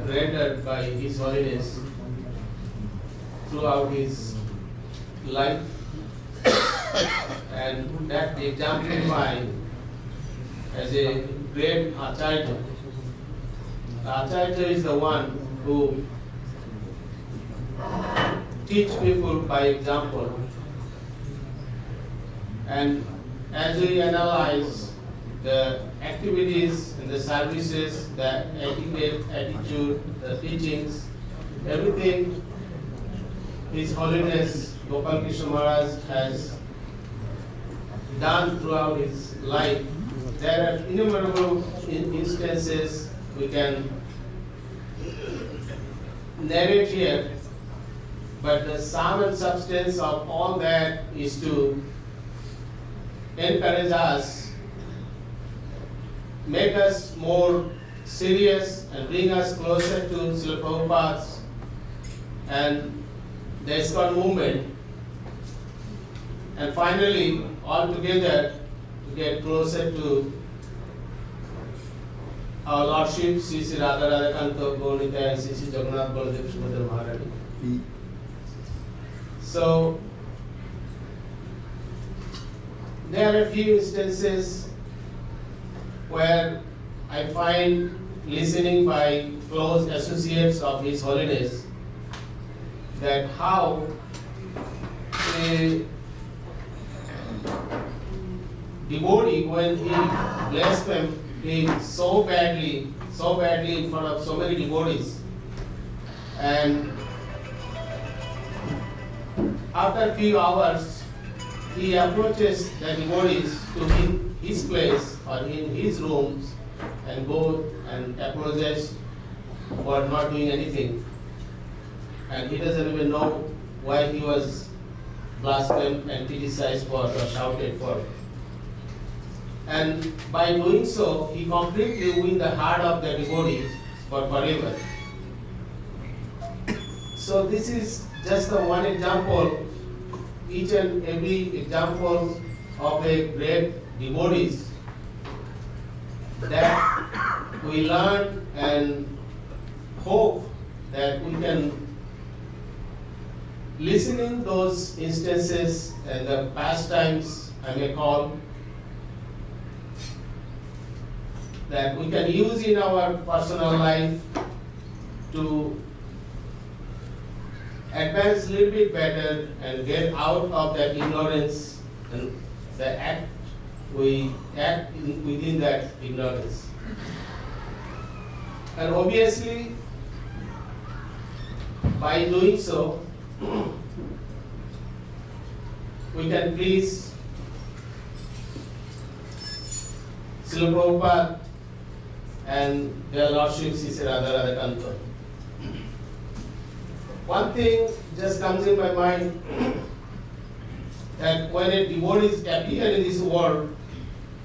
[SPEAKER 9] rendered by His Holiness throughout his life, and that exemplified as a great Acharya. The Acharya is the one who teach people by example. And as we analyze the activities and the services, the etiquette, attitude, the teachings, everything His Holiness Gopalkrishna Maharaj has done throughout his life, there are innumerable instances we can narrate here, but the sum and substance of all that is to encourage us, make us more serious and bring us closer to Srila Prabhupada's and the ISKCON movement, and finally all together to get closer to our Lordship Sri Sri Radha Radhakanta Gaurita and Sri Sri Jagannath Baladev Subhadra Maharani. So there are a few instances where I find listening by close associates of His Holiness that how a devotee, when he blasphemed him so badly in front of so many devotees, and after a few hours he approaches the devotees to his place or in his rooms and go and apologize for not doing anything, and he doesn't even know why he was blasphemed and criticized for or shouted for. And by doing so, he completely wins the heart of the devotee for forever. So this is just the one example. Each and every example of a great devotees that we learn and hope that we can listen in those instances and the pastimes, I may call, that we can use in our personal life to advance a little bit better and get out of that ignorance and we act within that ignorance. And obviously, by doing so, we can please Srila Prabhupada and their Lordship Sri Radha Kanto. One thing just comes in my mind that when a devotee appear in this world,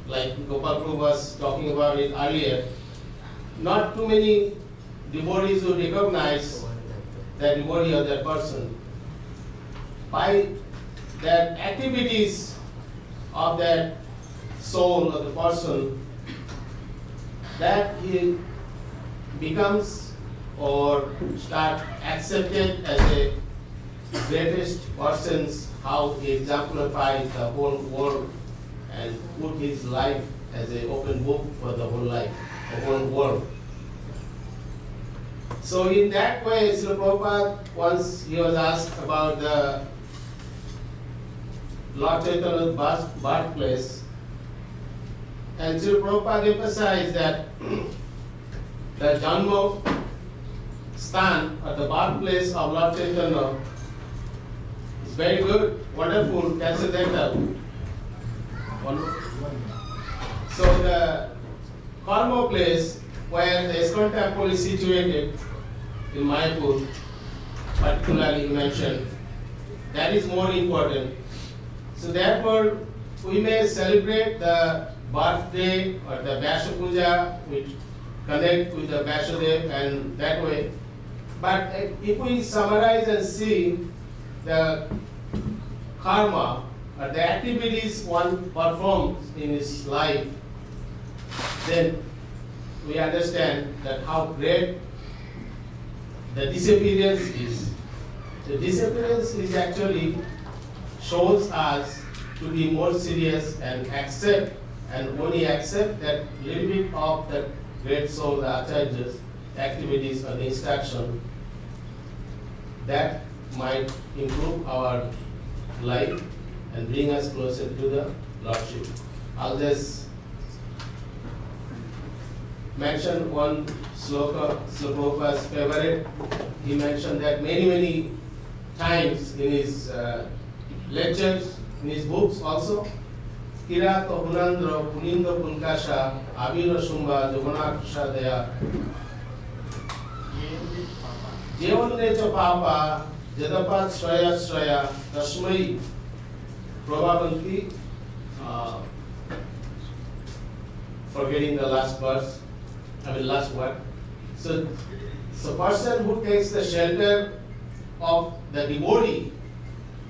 [SPEAKER 9] like Gopal Prabhu was talking about it earlier, not too many devotees who recognize that devotee or that person. By that activities of that soul of the person, that he becomes or start accepted as a greatest persons, how he exemplifies the whole world and put his life as an open book for the whole life, the whole world. So in that way, Srila Prabhupada, once he was asked about the Lord Chaitanya's birthplace, and Srila Prabhupada emphasized that the Janma Stan, or the birthplace of Lord Chaitanya, is very good, wonderful, transcendental. So the Karma place where the ISKCON temple is situated in Mayapur, particularly mentioned, that is more important. So therefore, we may celebrate the birthday or the Vyasa Puja, which connect with the Vyasadev and that way. But if we summarize and see the karma or the activities one performs in his life, then we understand that how great the disappearance is. The disappearance is actually shows us to be more serious and accept, and only accept that little bit of the great soul, the Acharya's activities or the instruction, that might improve our life and bring us closer to the Lordship. I'll just mention one sloka, Srila Prabhupada's favorite. He mentioned that many times in his lectures, in his books also. Kirato Hunandra Punindo Pulkasha Abhira Shumba Joganakasha Daya Jevan Necha Papa Jadapat Shraya Tasmai Prabhavanti, forgetting the last verse, last word. So person who takes the shelter of the devotee,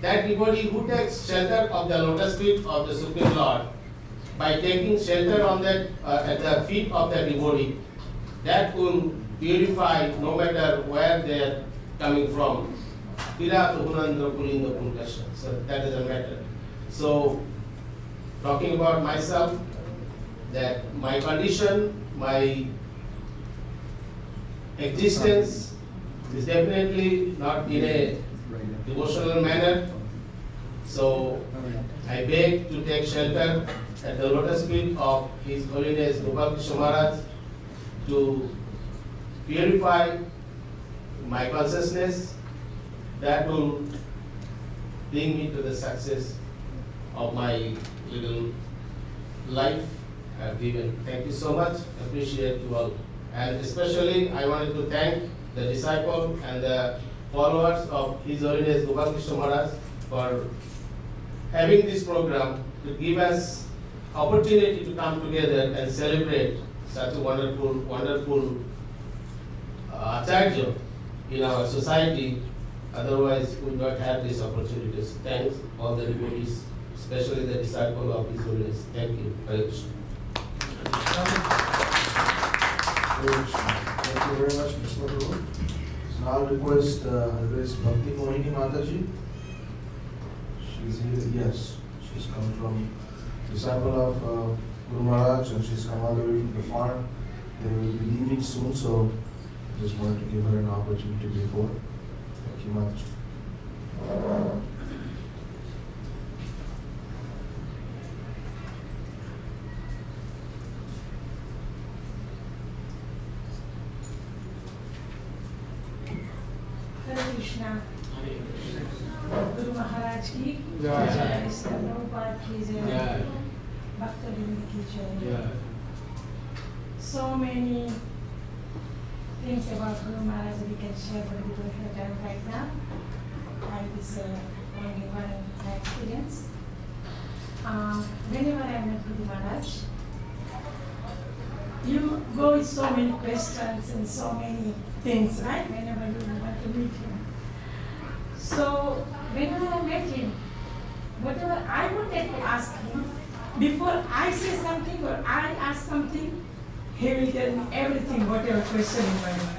[SPEAKER 9] that devotee who takes shelter of the lotus feet of the Supreme Lord, by taking shelter on that at the feet of the devotee, that will purify no matter where they are coming from. So that doesn't matter. So talking about myself, that my condition, my existence is definitely not in a devotional manner. So I beg to take shelter at the lotus feet of His Holiness Gopalkrishna Maharaj to purify my consciousness, that will bring me to the success of my little life I have given. Thank you so much. Appreciate you all. And especially I wanted to thank the disciple and the followers of His Holiness Gopalkrishna Maharaj for having this program to give us opportunity to come together and celebrate such a wonderful Acharya in our society. Otherwise, we would not have these opportunities. Thanks all the devotees. especially the disciple of His Holiness. Thank you. Hare Krishna.
[SPEAKER 1] Thank you very much, Mr. Guru. So now I'll request Grace Bhakti Mohini Mataji. She's here, yes. She's come from disciple of Guru Maharaj, and she's come all the way from the farm. They will be leaving soon, so I just wanted to give her an opportunity before. Thank you much.
[SPEAKER 10] Hare Krishna. Guru Maharaj ki
[SPEAKER 2] Jai.
[SPEAKER 10] jai, Sri Prabhupada ki jai,
[SPEAKER 2] Jai.
[SPEAKER 10] Bhakta-vrinda ki jai.
[SPEAKER 2] Yeah.
[SPEAKER 10] So many things about Guru Maharaj we can share, but we don't have time right now. I was only one experience. Whenever I met Guru Maharaj, you go with so many questions and so many things, right? Whenever you want to meet him. So whenever I met him, whatever I wanted to ask him, before I say something or I ask something, he will tell me everything, whatever question in my mind.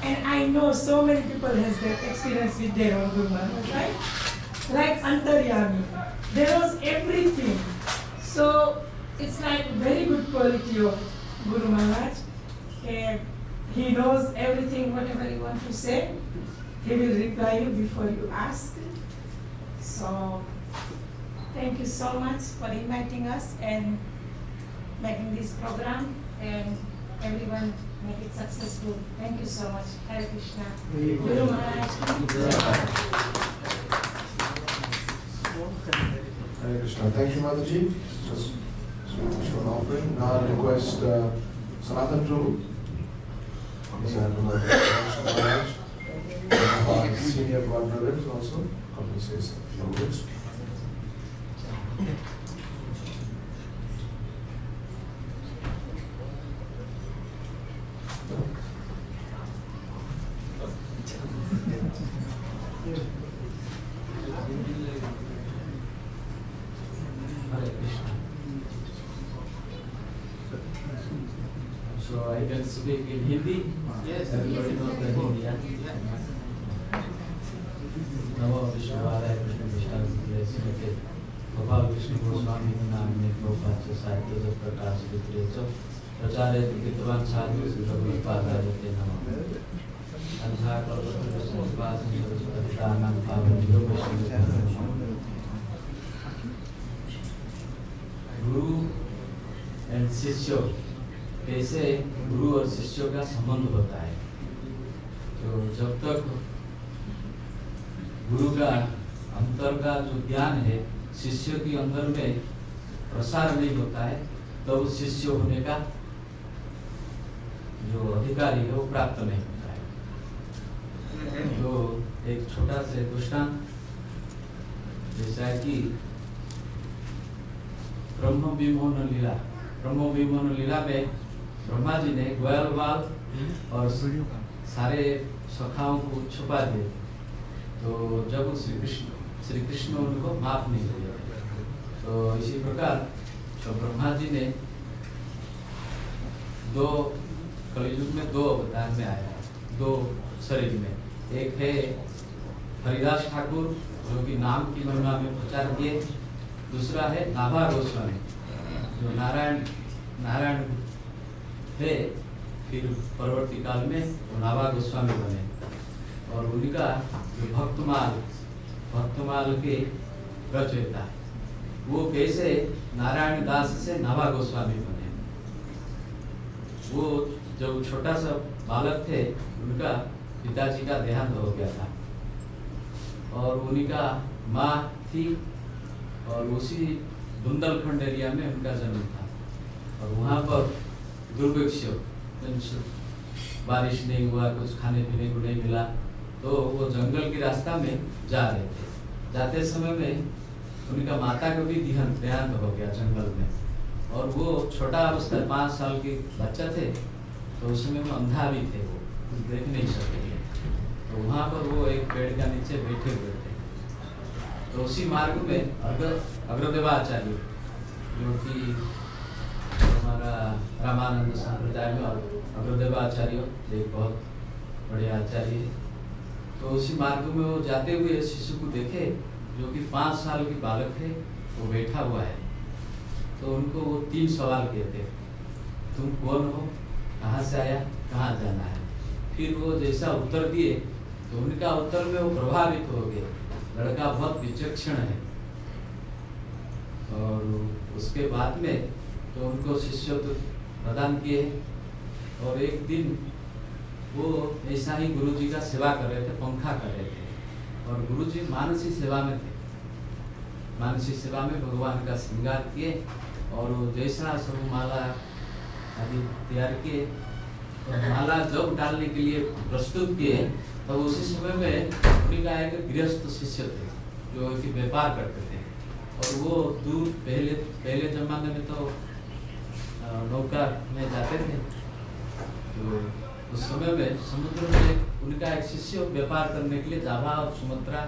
[SPEAKER 10] And I know so many people has that experience with their own Guru Maharaj, right? Like Antaryami, there was everything. So it's like very good quality of Guru Maharaj. He knows everything, whatever you want to say. He will reply you before you ask. So thank you so much for inviting us and making this program, and everyone make it successful. Thank you so much. Hare Krishna. Guru Maharaj.
[SPEAKER 1] Hare Krishna. Thank you, Mataji. Just show an offering. Now I'll request Sanatan Prabhu. Our senior god brothers also come to say some few words.
[SPEAKER 2] Hare Krishna. So I can speak in Hindi.
[SPEAKER 9] Yes.
[SPEAKER 2] Everybody knows the Hindi. Yeah? नमो विश्ववाराय कृष्ण विष्णु श्रीमते गोपालकृष्ण गोस्वामी नाम्ने प्रोपाच्य साहित्य जब प्रकाश विक्रेच प्रचारे विद्वान साधु श्रीपादायते नमः अंधा कल्पतरुस्वास सरस्वतीनां पावन्यो वैष्णव। गुरु and शिष्यों, कैसे गुरु और शिष्यों का संबंध होता है। तो जब तक गुरु का अंतर का जो ज्ञान है शिष्य के अंदर में प्रसार नहीं होता है, तो उस शिष्य होने का जो अधिकारी है वो प्राप्त नहीं होता है। तो एक छोटा सा दृष्टांत, जैसा कि ब्रह्म विमोहन लीला में ब्रह्मा जी ने ग्वाल बाल और सारे सखाओं को छुपा दिए। तो जब श्री कृष्ण उनको माफ नहीं किया, तो इसी प्रकार जो ब्रह्मा जी ने कलियुग में दो अवतार में आया, दो शरीर में। एक है हरिदास ठाकुर जो कि नाम की महिमा में प्रचार किए, दूसरा है नाभा गोस्वामी जो नारायण थे, फिर परवर्ती काल में वो नाभा गोस्वामी बने। और उनका जो भक्तमाल के रचयिता, वो कैसे नारायण दास से नाभा गोस्वामी बने। वो जब छोटा सा बालक थे, उनका पिताजी का देहांत हो गया था और उनका माँ थी, और उसी बुंदेलखंड एरिया में उनका जन्म था। और वहाँ पर दुर्भिक्ष, बारिश नहीं हुआ, कुछ खाने पीने को नहीं मिला, तो वो जंगल के रास्ता में जा रहे थे। जाते समय में उनका माता का भी देहांत हो गया जंगल में, और वो छोटा अवस्था 5 साल के बच्चा थे, तो उस समय में अंधा भी थे, वो कुछ देख नहीं सकते थे। तो वहाँ पर वो एक पेड़ का नीचे बैठे हुए थे। तो उसी मार्ग में अग्रदेवाचार्य जो कि हमारा रामानंद संप्रदाय में अग्रदेवाचार्य एक बहुत बड़े आचार्य है, तो उसी मार्ग में वो जाते हुए शिशु को देखे जो कि 5 साल की बालक है, वो बैठा हुआ है। तो उनको वो 3 सवाल किए थे, तुम कौन हो, कहाँ से आया, कहाँ जाना है। फिर वो जैसा उत्तर दिए तो उनका उत्तर में वो प्रभावित हो गए, लड़का बहुत विचक्षण है। और उसके बाद में तो उनको शिष्यत्व प्रदान किए। और एक दिन वो ऐसा ही गुरुजी का सेवा कर रहे थे, पंखा कर रहे थे, और गुरुजी मानसी सेवा में थे। मानसी सेवा में भगवान का श्रृंगार किए और वो जैसा सब माला आदि तैयार किए, तो माला जब डालने के लिए प्रस्तुत किए, तो उसी समय में उनका एक गृहस्थ शिष्य थे जो कि व्यापार करते थे। और वो दूर पहले जमाने में तो नौका में जाते थे, तो उस समय में समुद्र में उनका एक शिष्य व्यापार करने के लिए जावा और सुमत्रा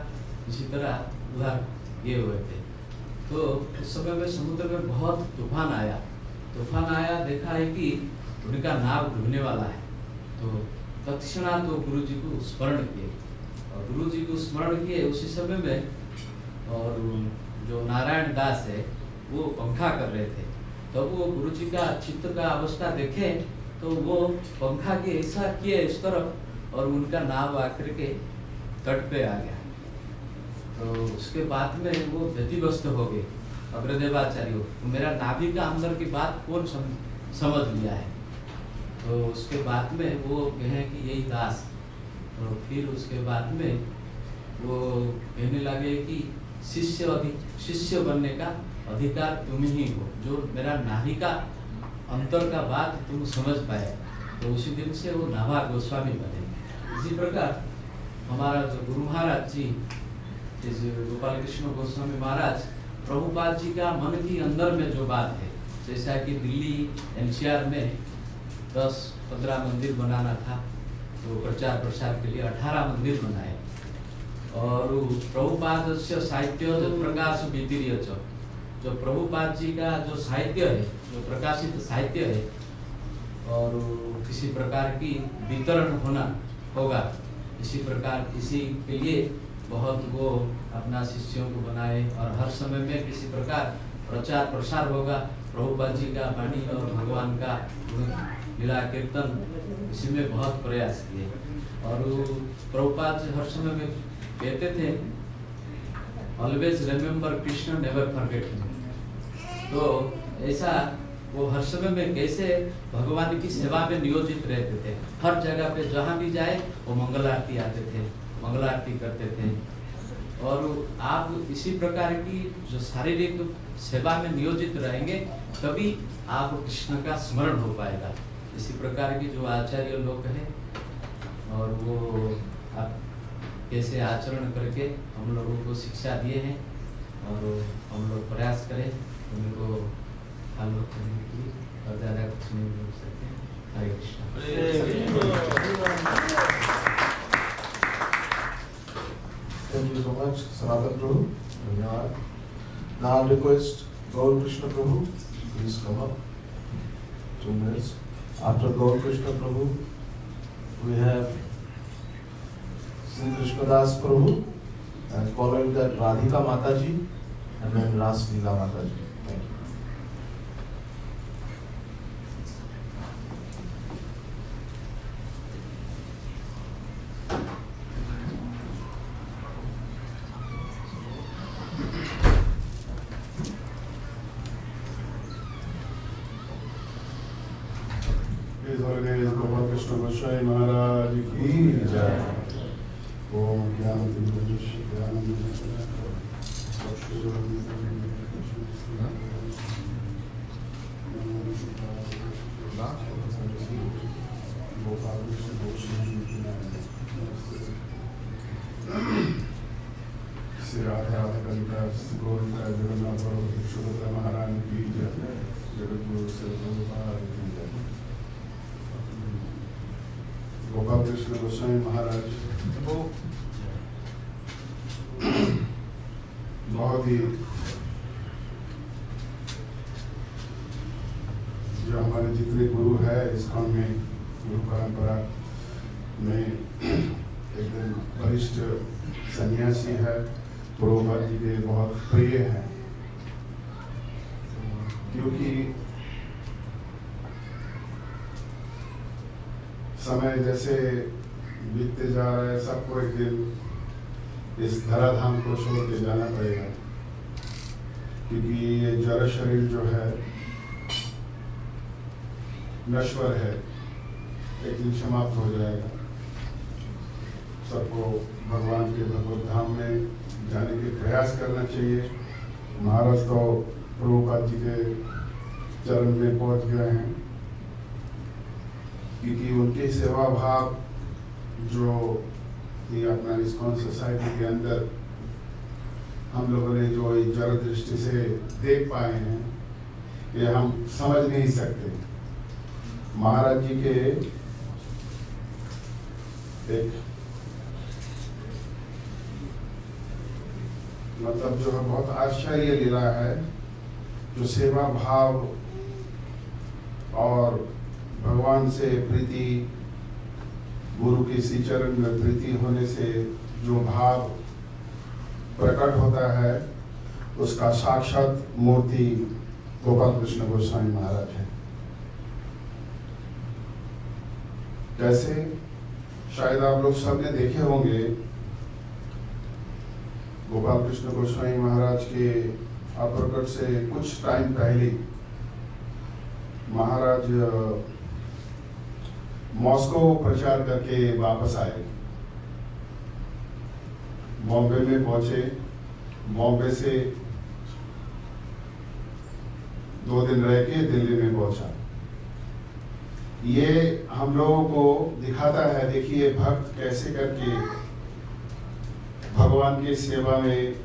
[SPEAKER 2] इसी तरह उधर गए हुए थे। तो उस समय में समुद्र में बहुत तूफान आया। देखा है कि उनका नाव डूबने वाला है। तो तत्क्षणात तो गुरुजी को स्मरण किए, और गुरुजी को स्मरण किए उसी समय में। और जो नारायण दास है वो पंखा कर रहे थे, तो वो गुरुजी का चित्त का अवस्था देखे तो वो पंखा के ऐसा किए इस तरफ, और उनका नाव आकर के तट पे आ गया। तो उसके बाद में वो व्यतिव्यस्त हो गए अग्रदेवाचार्य, तो मेरा नाभि का अंदर की बात कौन समझ लिया है। तो उसके बाद में वो कहे कि यही दास। तो फिर उसके बाद में वो कहने लगे कि शिष्य बनने का अधिकार तुम ही हो, जो मेरा नाभि का अंतर का बात तुम समझ पाए। तो उसी दिन से वो नाभा गोस्वामी बने। इसी प्रकार हमारा जो गुरु महाराज जी गोपाल कृष्ण गोस्वामी महाराज, प्रभुपाद जी का मन की अंदर में जो बात है, जैसा कि दिल्ली एनसीआर में 10-15 मंदिर बनाना था, तो प्रचार प्रसार के लिए 18 मंदिर बनाए। और प्रभुपाद से साहित्य जो प्रकाश वितीर्य जो प्रभुपाद जी का जो साहित्य है, जो प्रकाशित साहित्य है, और किसी प्रकार की वितरण होगा, इसी प्रकार इसी के लिए बहुत वो अपना शिष्यों को बनाए। और हर समय में किसी प्रकार प्रचार प्रसार होगा प्रभुपाद जी का वाणी और भगवान का लीला कीर्तन, इसी में बहुत प्रयास किए। और प्रभुपाद जी हर समय में कहते थे, always remember Krishna, never forget him. तो ऐसा वो हर समय में कैसे भगवान की सेवा में नियोजित रहते थे। हर जगह पे जहाँ भी जाए वो मंगल आरती आते थे, मंगल आरती करते थे। और आप इसी प्रकार की जो शारीरिक सेवा में नियोजित रहेंगे, तभी आप कृष्ण का स्मरण हो पाएगा। इसी प्रकार की जो आचार्य लोग हैं, और वो आप कैसे आचरण करके हम लोगों को शिक्षा दिए हैं, और हम लोग प्रयास करें उनको फॉलो करने के लिए, और ज़्यादा कुछ नहीं बोल सकते। हरे Krishna.
[SPEAKER 1] Thank you so much, Sanatan Prabhu. Dhanyawad. Now I request Gopalkrishna Prabhu, please come up. 2 minutes. After Gopalkrishna Prabhu, we have Sri Krishnadas Prabhu, and following that Radhika Mataji, and then Ras Leela Mataji. Thank you.
[SPEAKER 11] Gopalkrishna Goswami Maharaj ki jai. Om Sri Radha Kalika Gorika Jagannath Subhadra Maharani ki jai. Jagadguru Sri Prabhupada ki jai. Gopalkrishna Goswami Maharaj बहुत ही जो हमारे जितने गुरु है ISKCON में, गुरु परंपरा में एकदम वरिष्ठ सन्यासी है, प्रभुपाद जी के बहुत प्रिय है, क्योंकि समय जैसे बीतते जा रहा है, सबको एक दिन इस धराधाम को छोड़ के जाना पड़ेगा, क्योंकि ये जड़ शरीर जो है नश्वर है, एक दिन समाप्त हो जाएगा। सबको भगवान के भगवत धाम में जाने के प्रयास करना चाहिए। महाराज तो प्रभुपाद जी के चरण में पहुंच गए हैं, क्योंकि उनके सेवा भाव जो ये अपना इस्कॉन सोसाइटी के अंदर हम लोगों ने जो जड़ दृष्टि से देख पाए हैं, ये हम समझ नहीं सकते। महाराज जी के एक मतलब जो है बहुत आश्चर्य लीला है, जो सेवा भाव और भगवान से प्रीति, गुरु के श्री चरण में प्रीति होने से जो भाव प्रकट होता है, उसका साक्षात मूर्ति गोपालकृष्ण गोस्वामी महाराज है। कैसे? शायद आप लोग सबने देखे होंगे, गोपालकृष्ण गोस्वामी महाराज के अपप्रकट से कुछ टाइम पहले महाराज मॉस्को प्रचार करके वापस आए, बॉम्बे में पहुंचे, बॉम्बे से 2 दिन रह के दिल्ली में पहुंचा। ये हम लोगों को दिखाता है, देखिए भक्त कैसे करके भगवान की सेवा में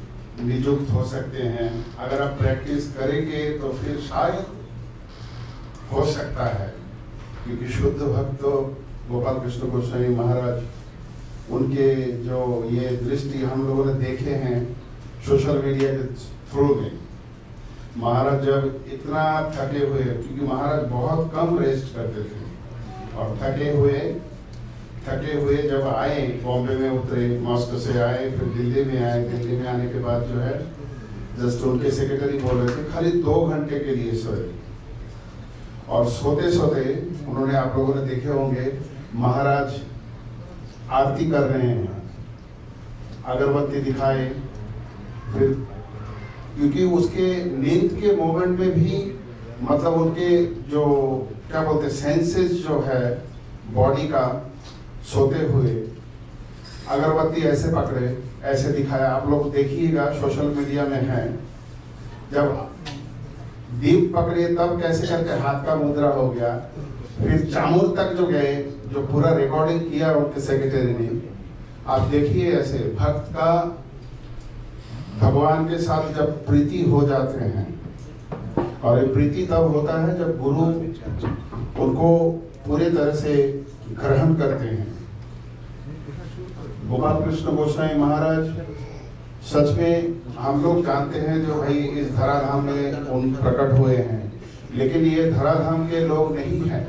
[SPEAKER 11] नियुक्त हो सकते हैं। अगर आप प्रैक्टिस करेंगे तो फिर शायद हो सकता है, क्योंकि शुद्ध भक्त गोपाल कृष्ण गोस्वामी महाराज, उनके जो ये दृष्टि हम लोगों ने देखे हैं सोशल मीडिया के थ्रू में, महाराज जब इतना थके हुए, क्योंकि महाराज बहुत कम रेस्ट करते थे, और थके हुए जब आए, बॉम्बे में उतरे, मॉस्को से आए, फिर दिल्ली में आए। दिल्ली में आने के बाद जो है जस्ट उनके सेक्रेटरी बोल रहे थे खाली 2 घंटे के लिए सोए, और सोते सोते उन्होंने, आप लोगों ने देखे होंगे, महाराज आरती कर रहे हैं, अगरबत्ती दिखाए, फिर क्योंकि उसके नींद के मोमेंट में भी मतलब उनके जो क्या बोलते सेंसेस जो है बॉडी का, सोते हुए अगरबत्ती ऐसे पकड़े, ऐसे दिखाया। आप लोग देखिएगा, सोशल मीडिया में है, जब दीप पकड़े तब कैसे करके हाथ का मुद्रा हो गया, फिर चामूर तक जो गए, जो पूरा रिकॉर्डिंग किया उनके सेक्रेटरी ने। आप देखिए ऐसे भक्त का भगवान के साथ जब प्रीति हो जाते हैं, और ये प्रीति तब होता है जब गुरु उनको पूरी तरह से ग्रहण करते हैं। गोपाल कृष्ण गोस्वामी महाराज सच में हम लोग जानते हैं जो भाई इस धराधाम में उन प्रकट हुए हैं, लेकिन ये धराधाम के लोग नहीं हैं,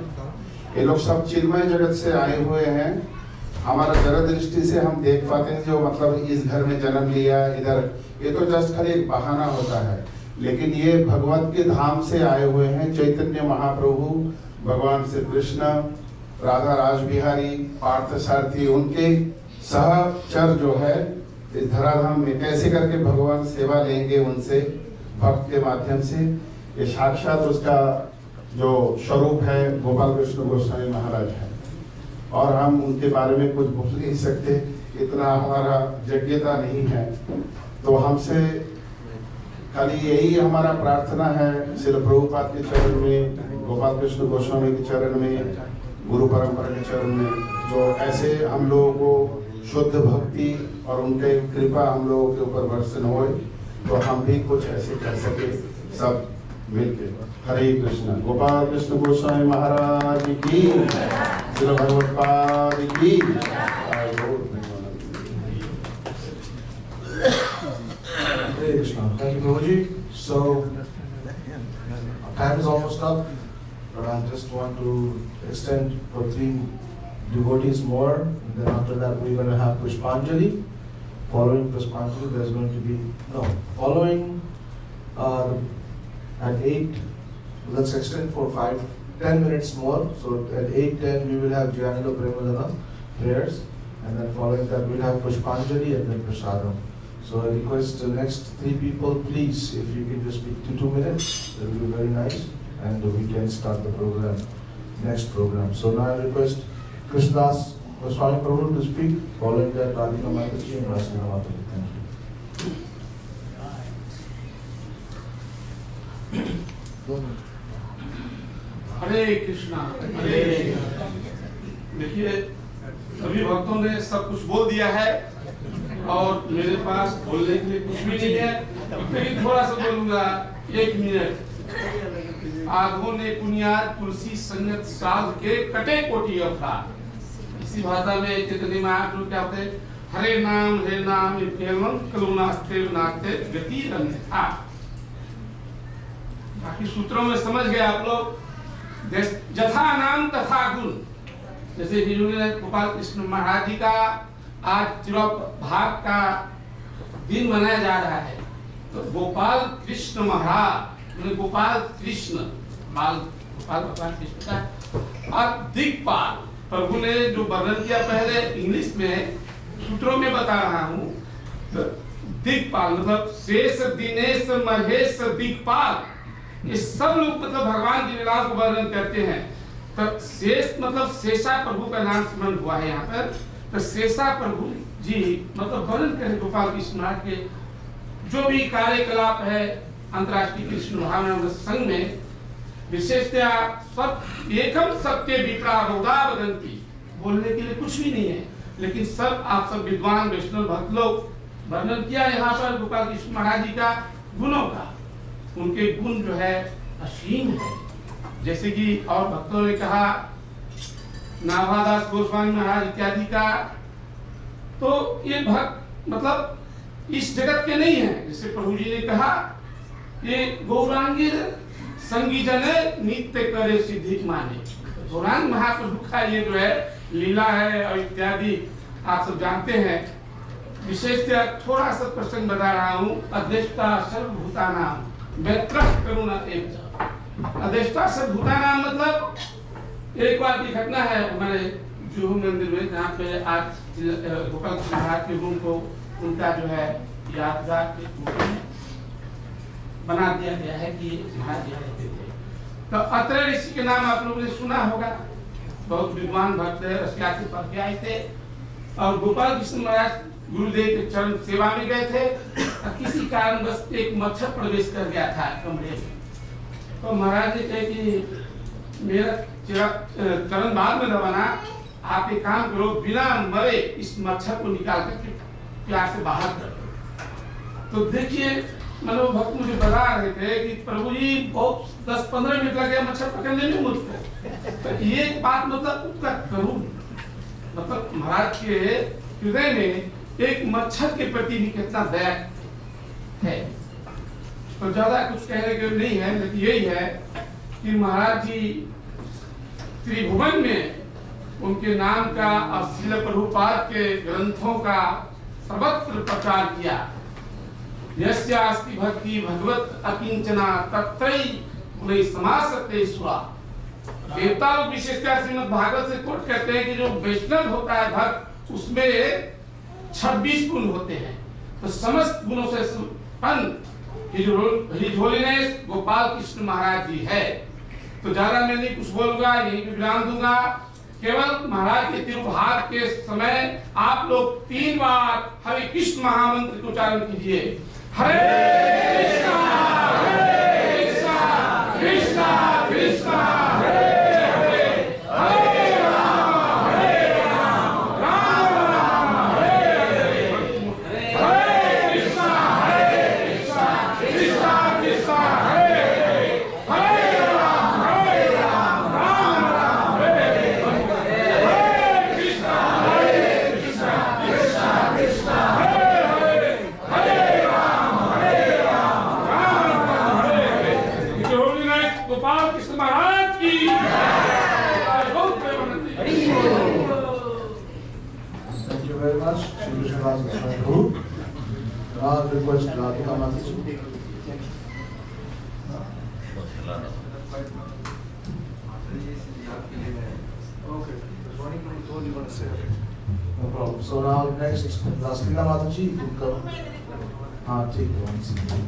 [SPEAKER 11] ये लोग सब चिन्मय जगत से आए हुए हैं। हमारा जरा दृष्टि से हम देख पाते हैं जो मतलब इस घर में जन्म लिया इधर, ये तो जस्ट खाली एक बहाना होता है, लेकिन ये भगवत के धाम से आए हुए हैं। चैतन्य महाप्रभु, भगवान श्री कृष्ण, राधा राज बिहारी, पार्थ सारथी, उनके सहचर जो है इस धराधाम में कैसे करके भगवान सेवा लेंगे उनसे भक्त के माध्यम से, ये साक्षात उसका जो स्वरूप है गोपाल कृष्ण गोस्वामी महाराज है। और हम उनके बारे में कुछ बोल नहीं सकते, इतना हमारा योग्यता नहीं है। तो हमसे खाली यही हमारा प्रार्थना है, श्री प्रभुपाद के चरण में, गोपाल कृष्ण गोस्वामी के चरण में, गुरु परंपरा के चरण में, जो ऐसे हम लोगों को शुद्ध भक्ति और उनके कृपा हम लोगों के ऊपर वर्षण हो, तो हम भी कुछ ऐसे कर सके सब मिलके। हरे कृष्ण। गोपाल कृष्ण गोस्वामी महाराज की, श्री भगवत्पाद की। हरे Krishna.
[SPEAKER 1] Thank you, Prabhuji. So, time is almost up, but I just want to extend for 3 devotees more. And then after that, we're going to have Pushpanjali. Following Pushpanjali, there's going to be, following at 8, let's extend for 10 minutes more. So at 8:10, we will have Jnanilo Premadana prayers. And then following that, we'll have Pushpanjali and then Prasadam. So I request the next 3 people, please, if you can just speak to 2 minutes, that will be very nice. And we can start the program, next program. So now I request Krishnadas Goswami Prabhu to speak, following that Radhika Mataji and Rasina Mataji. Thank you.
[SPEAKER 12] हरे कृष्णा हरे। देखिए सभी भक्तों ने सब कुछ बोल दिया है और मेरे पास बोलने के लिए कुछ भी नहीं है। फिर थोड़ा सा बोलूंगा, 1 मिनट। आगों ने पुनियाद तुलसी संगत साध के कटे कोटि अवतार। इसी भाषा में चैतन्य महाप्रभु क्या होते, हरे नाम केवलम करुणास्ते नाते गति अन्यथा। बाकी सूत्रों में समझ गए आप लोग। जथा नाम तथा गुण, जैसे जिन्होंने गोपाल कृष्ण महाराज जी का आज तिरुभाव का दिन मनाया जा रहा है, तो गोपाल कृष्ण महाराज, गोपाल कृष्ण गोपाल भगवान कृष्ण का और दिक्पाल, प्रभु ने जो वर्णन किया पहले इंग्लिश में, सूत्रों में बता रहा हूँ। तो दिक्पाल मतलब शेष दिनेश महेश दिक्पाल, ये सब लोग मतलब भगवान की लीला को वर्णन करते हैं। तो शेष मतलब शेषा प्रभु का नाम स्मरण हुआ है यहाँ पर। तो शेषा प्रभु जी मतलब वर्णन करें गोपाल कृष्ण महाराज के जो भी कार्यकलाप है अंतर्राष्ट्रीय कृष्ण भावना संघ में, विशेषतया सब एकम सत्य विप्रा बहुधा वदन्ति, बोलने के लिए कुछ भी नहीं है, लेकिन सब आप सब विद्वान वैष्णव भक्त लोग वर्णन किया यहाँ पर गोपाल कृष्ण महाराज जी का गुणों का। उनके गुण जो है असीम है, जैसे कि और भक्तों ने कहा नाभादास गोस्वामी महाराज इत्यादि का, तो ये भक्त मतलब इस जगत के नहीं है। जैसे प्रभु जी ने कहा, ये गौरांगी संगी जने नित्य करे सिद्धि माने। गौरांग महाप्रभु का ये जो है लीला है और इत्यादि आप सब जानते हैं। विशेषतः थोड़ा सा प्रसंग बता रहा हूँ। अध्यक्षता सर्वभूतानाम करुणा एक अध्यक्षता सर्वभूतानाम मतलब एक बार की घटना है हमारे जुहू मंदिर में, जहाँ पे आज गोपाल कृष्ण महाराज के रूम को उनका जो है यादगार के रूप में बना दिया गया है कि महाराज यहाँ रहते थे। तो अत्रे ऋषि के नाम आप लोगों ने सुना होगा, बहुत विद्वान भक्त है, रसिया से पढ़ के आए थे। और गोपाल कृष्ण महाराज गुरुदेव के चरण सेवा में गए थे, किसी कारण बस एक मच्छर प्रवेश कर गया था कमरे में। तो महाराज ने कहा कि मेरा चरण बाद में दबाना, आप एक काम करो, बिना मरे इस मच्छर को निकाल करके प्यार से बाहर कर दो। तो देखिए मनोभक्त मुझे बता रहे थे कि प्रभु जी बहुत 10-15 मिनट लग गया मच्छर पकड़ने में मुझको। तो ये बात मतलब उसका करूँ मतलब महाराज के हृदय में एक मच्छर के प्रति भी कितना दया है। तो ज्यादा कुछ कहने के नहीं है, लेकिन यही है कि महाराज जी त्रिभुवन में उनके नाम का और श्रील प्रभुपाद के ग्रंथों का सर्वत्र प्रचार किया। यस्यास्ति भक्ति भगवत अकिंचना तत्रै गुणै समासते स्वा। देवता लोग विशेषतः श्रीमद् भागवत से कोट करते हैं कि जो वैष्णव होता है भक्त, उसमें 26 गुण होते हैं। तो समस्त गुणों से संपन्न हिज होलीनेस गोपाल कृष्ण महाराज जी है। तो ज्यादा मैं नहीं कुछ बोलूंगा, यहीं पे विराम दूंगा। केवल महाराज के तिरुभाव के समय आप लोग 3 बार हरे कृष्ण महामंत्र को उच्चारण कीजिए। हरे कृष्णा कृष्णा कृष्णा कृष्णा हरे हरे, हरे राम राम राम हरे हरे, हरे कृष्णा कृष्णा कृष्णा हरे हरे, हरे राम राम राम हरे हरे, हरे कृष्णा कृष्णा कृष्णा हरे हरे, हरे Ram
[SPEAKER 1] request Radhika Mataji.
[SPEAKER 6] Okay. What you want to say?
[SPEAKER 1] No problem. So now next, Rasmina Mataji, you can come. Take one second.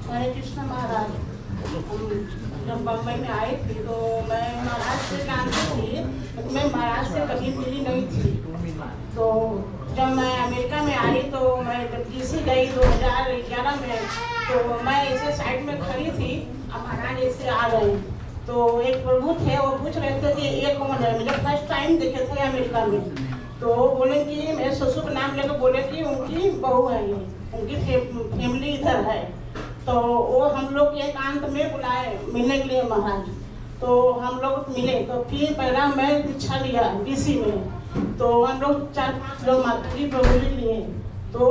[SPEAKER 13] हरे कृष्ण महाराज, जब बम्बई में आई थी तो मैं महाराज से जानती थी, मैं महाराज से कभी मिली नहीं थी। तो जब मैं अमेरिका में आई तो मैं जब डीसी गई 2011 में, तो मैं ऐसे साइड में खड़ी थी, अब महाराज ऐसे आ गए। तो एक प्रभु थे, वो पूछ रहे थे कि ये कौन है। मुझे फर्स्ट टाइम देखे थे अमेरिका में। तो बोले कि मेरे ससुर का नाम लेकर बोले कि उनकी बहू है, ये उनकी फैमिली इधर है। तो वो हम लोग एकांत में बुलाए मिलने के लिए महाराज। तो हम लोग मिले, तो फिर पहला मैं दीक्षा लिया डीसी में। तो हम लोग 4-5 लोग माता जी प्रभु जी लिए। तो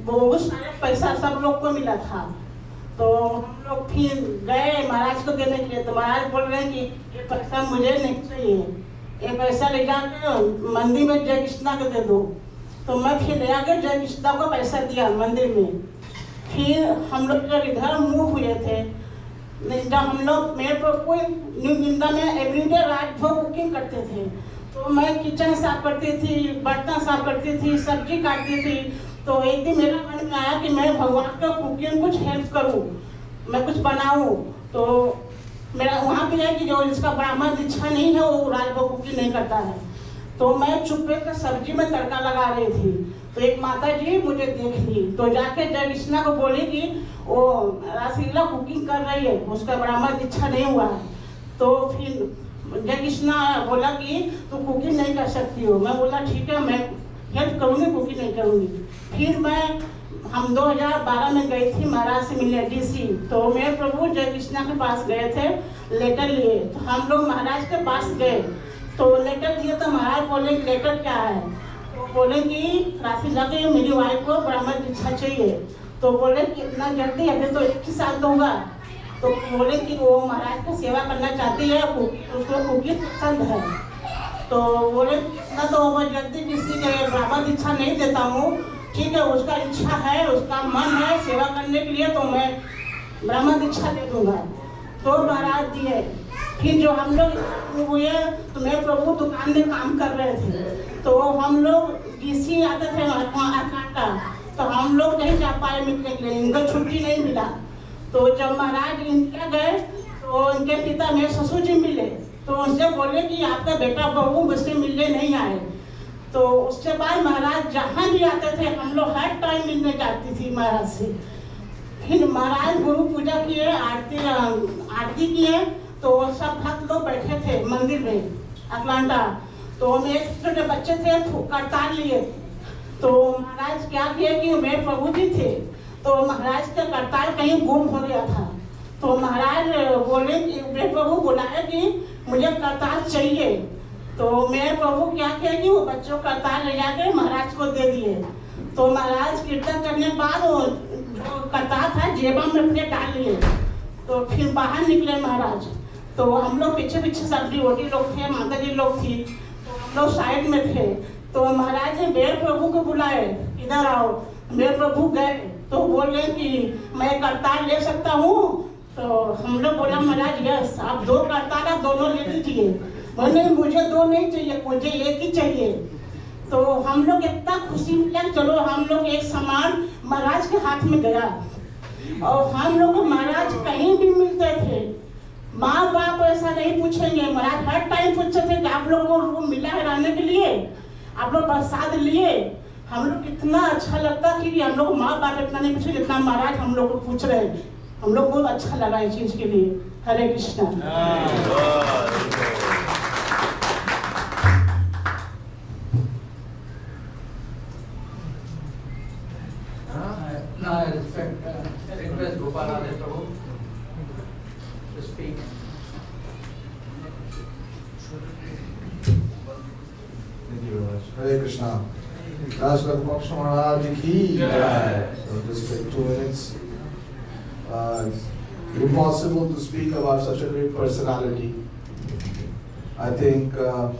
[SPEAKER 13] बहुत सारा पैसा सब लोग को मिला था। तो हम लोग फिर गए महाराज को देने के लिए। तो महाराज बोल रहे हैं कि ये पैसा मुझे नहीं चाहिए, ये पैसा ले जाकर मंदिर में जय कृष्णा को दे दो। तो मैं फिर ले आकर जय कृष्णा को पैसा दिया मंदिर में। फिर हम लोग जब इधर मूव हुए थे, जब हम लोग मेरे पर कोई न्यू इंडिया में एवरीडे रात भर कुकिंग करते थे। तो मैं किचन साफ करती थी, बर्तन साफ करती थी, सब्जी काटती थी। तो एक दिन मेरा मन में आया कि मैं भगवान का कुकिंग कुछ हेल्प करूं, मैं कुछ बनाऊं। तो मेरा वहाँ पे है कि जो जिसका ब्राह्मण दीक्षा नहीं है वो रात भर कुकिंग नहीं करता है। तो मैं चुप्पे से सब्जी में तड़का लगा रही थी। तो एक माता जी मुझे देख ली, तो जाके जय कृष्णा को बोली कि वो रासलीला कुकिंग कर रही है, उसका ब्राह्मण दीक्षा नहीं हुआ है। तो फिर जय कृष्णा बोला कि तू कुकिंग नहीं कर सकती हो। मैं बोला ठीक है, मैं हेल्प करूँगी, कुकिंग नहीं करूँगी। फिर हम 2012 में गई थी महाराज से मिलने डीसी। तो मेरे प्रभु जय कृष्णा के पास गए थे, लेटर लिए। तो हम लोग महाराज के पास गए, तो लेटर दिए। तो महाराज बोले लेटर क्या है। तो बोले कि रासलीला के मेरी वाइफ को ब्राह्मण दीक्षा चाहिए। तो बोले कि इतना जल्दी, अभी तो 1 ही साल तो होगा। तो बोले कि वो महाराज का सेवा करना चाहती है, उसको कुकिंग पसंद है। तो बोले इतना तो मैं जल्दी किसी के ब्राह्मण दीक्षा नहीं देता हूँ, ठीक है, उसका इच्छा है, उसका मन है सेवा करने के लिए, तो मैं ब्राह्मण दीक्षा दे दूँगा। तो महाराज दिए। फिर जो हम लोग हुए, तो मेरे प्रभु दुकान में काम कर रहे थे। तो हम लोग डीसी आते थे कांटा, तो हम लोग नहीं जा पाए मिलने के लिए, इनको छुट्टी नहीं मिला। तो जब महाराज इंडिया गए तो उनके पिता मेरे ससुर जी मिले। तो उनसे बोले कि आपका बेटा बहू मुझसे मिलने नहीं आए। तो उसके बाद महाराज जहाँ भी आते थे हम लोग हर टाइम मिलने जाती थी महाराज से। फिर महाराज गुरु पूजा किए, आरती किए। तो सब भक्त लोग बैठे थे मंदिर में अटलांटा। तो मेरे छोटे बच्चे थे, करतार लिए। तो महाराज क्या किए कि मेरे प्रभु जी थे, तो महाराज का करतार कहीं गुम हो गया था। तो महाराज बोले कि मेरे प्रभु बुलाए कि मुझे करतार चाहिए। तो मेरे प्रभु क्या किया कि वो बच्चों का करतार ले जाके महाराज को दे दिए। तो महाराज कीर्तन करने के बाद वो जो करतार था जेबा में अपने डाल लिए। तो फिर बाहर निकले महाराज। तो हम लोग पीछे पीछे सब्जी रोटी लोग थे, माता जी लोग थी, तो हम लोग साइड में थे। तो महाराज ने मेरे प्रभु को बुलाए, इधर आओ। मेरे प्रभु गए तो बोले कि मैं करतार ले सकता हूँ। तो हम लोग बोला महाराज यस, आप 2 करतार आप दोनों ले लीजिए। बोले मुझे 2 नहीं चाहिए, मुझे 1 ही चाहिए। तो हम लोग इतना खुशी मिला, चलो हम लोग एक सामान महाराज के हाथ में गया। और हम लोग महाराज कहीं भी मिलते थे, माँ बाप ऐसा नहीं पूछेंगे, महाराज हर टाइम पूछते थे कि आप लोगों को रूम मिला है रहने के लिए, आप लोग प्रसाद लिए। हम लोग कितना अच्छा लगता कि हम लोग माँ बाप इतना नहीं पूछे जितना महाराज हम लोग को पूछ रहे हैं। हम लोग बहुत अच्छा लगा इस चीज के लिए। हरे Krishna.
[SPEAKER 2] request Gopalkrishna Prabhu to speak.
[SPEAKER 1] Thank you very much. Hare Krishna. Gopalkrishna Maharaj ki jai. So just take 2 minutes. impossible to speak about such a great personality. I think I've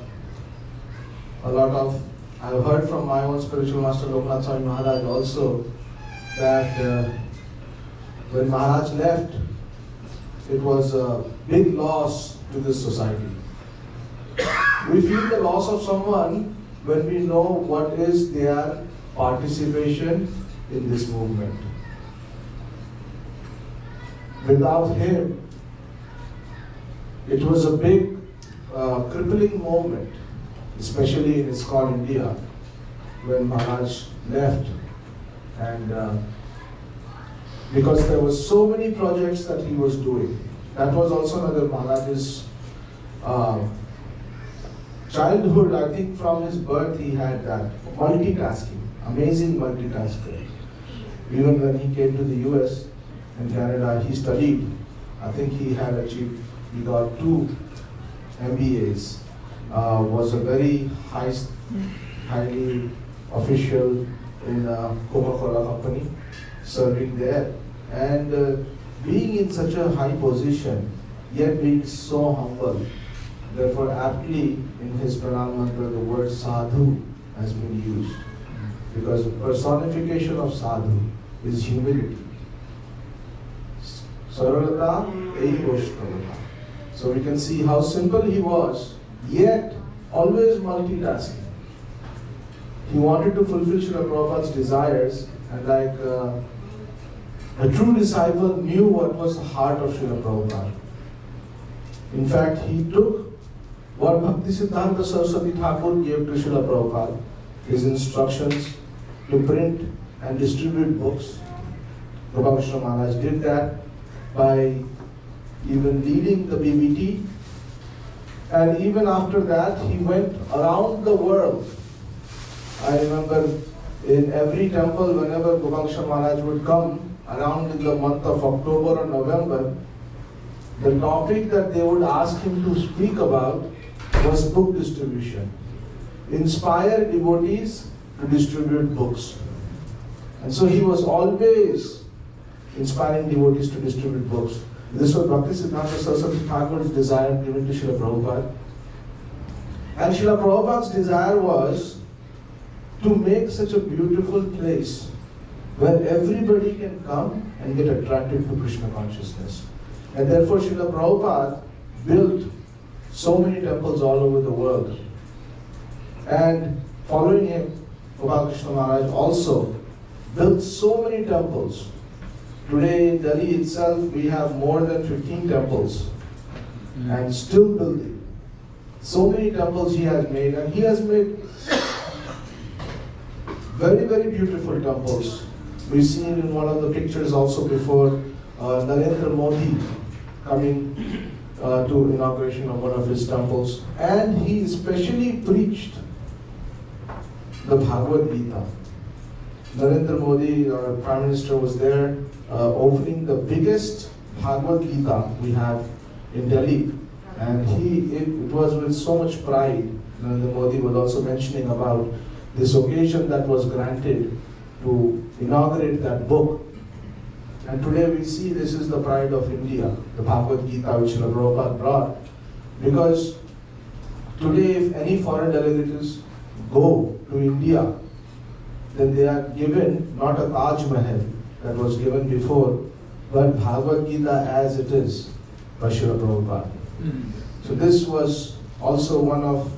[SPEAKER 1] heard from my own spiritual master Gopalkrishna Swami Maharaj also that when Maharaj left, it was a big loss to this society. We feel the loss of someone when we know what is their participation in this movement. Without him, it was a big crippling moment, especially in ISKCON India, when Maharaj left, and because there were so many projects that he was doing. That was also another Maharaj's childhood. I think from his birth he had that multitasking, amazing multitasker. Even when he came to the US and Canada, he studied. I think he got 2 MBAs. Was a very highly official in a Coca-Cola company, serving there. And being in such a high position, yet being so humble. Therefore, aptly in his pranam mantra, the word sadhu has been used. Because the personification of sadhu is humility. Saralata Eivoshtamata. So we can see how simple he was, yet always multitasking. He wanted to fulfill Srila Prabhupada's desires, and like a true disciple knew what was the heart of Srila Prabhupada. In fact, he took what Bhaktisiddhanta Saraswati Thakur gave to Srila Prabhupada, his instructions to print and distribute books. Gopalkrishna Maharaj did that by even leading the BBT, and even after that he went around the world. I remember in every temple, whenever Gopalkrishna Maharaj would come around in the month of October or November, the topic that they would ask him to speak about was book distribution. Inspire devotees to distribute books. And so he was always inspiring devotees to distribute books. This was Bhaktisiddhanta Saraswati Thakur's desire given to Srila Prabhupada. And Srila Prabhupada's desire was to make such a beautiful place where everybody can come and get attracted to Krishna consciousness. And therefore Srila Prabhupada built so many temples all over the world. And following him, Gopalkrishna Maharaj also built so many temples. Today in Delhi itself, we have more than 15 temples and still building. So many temples he has made, and he has made very, very beautiful temples. We've seen in one of the pictures also before Narendra Modi coming to inauguration of one of his temples, and he especially preached the Bhagavad Gita. Narendra Modi, our Prime Minister, was there opening the biggest Bhagavad Gita we have in Delhi, and it was with so much pride. Narendra Modi was also mentioning about this occasion that was granted to inaugurate that book. And today we see this is the pride of India, the Bhagavad Gita which Srila Prabhupada brought. Because today if any foreign delegates go to India, then they are given not a Taj Mahal that was given before, but Bhagavad Gita as it is by Srila Prabhupada. So this was also one of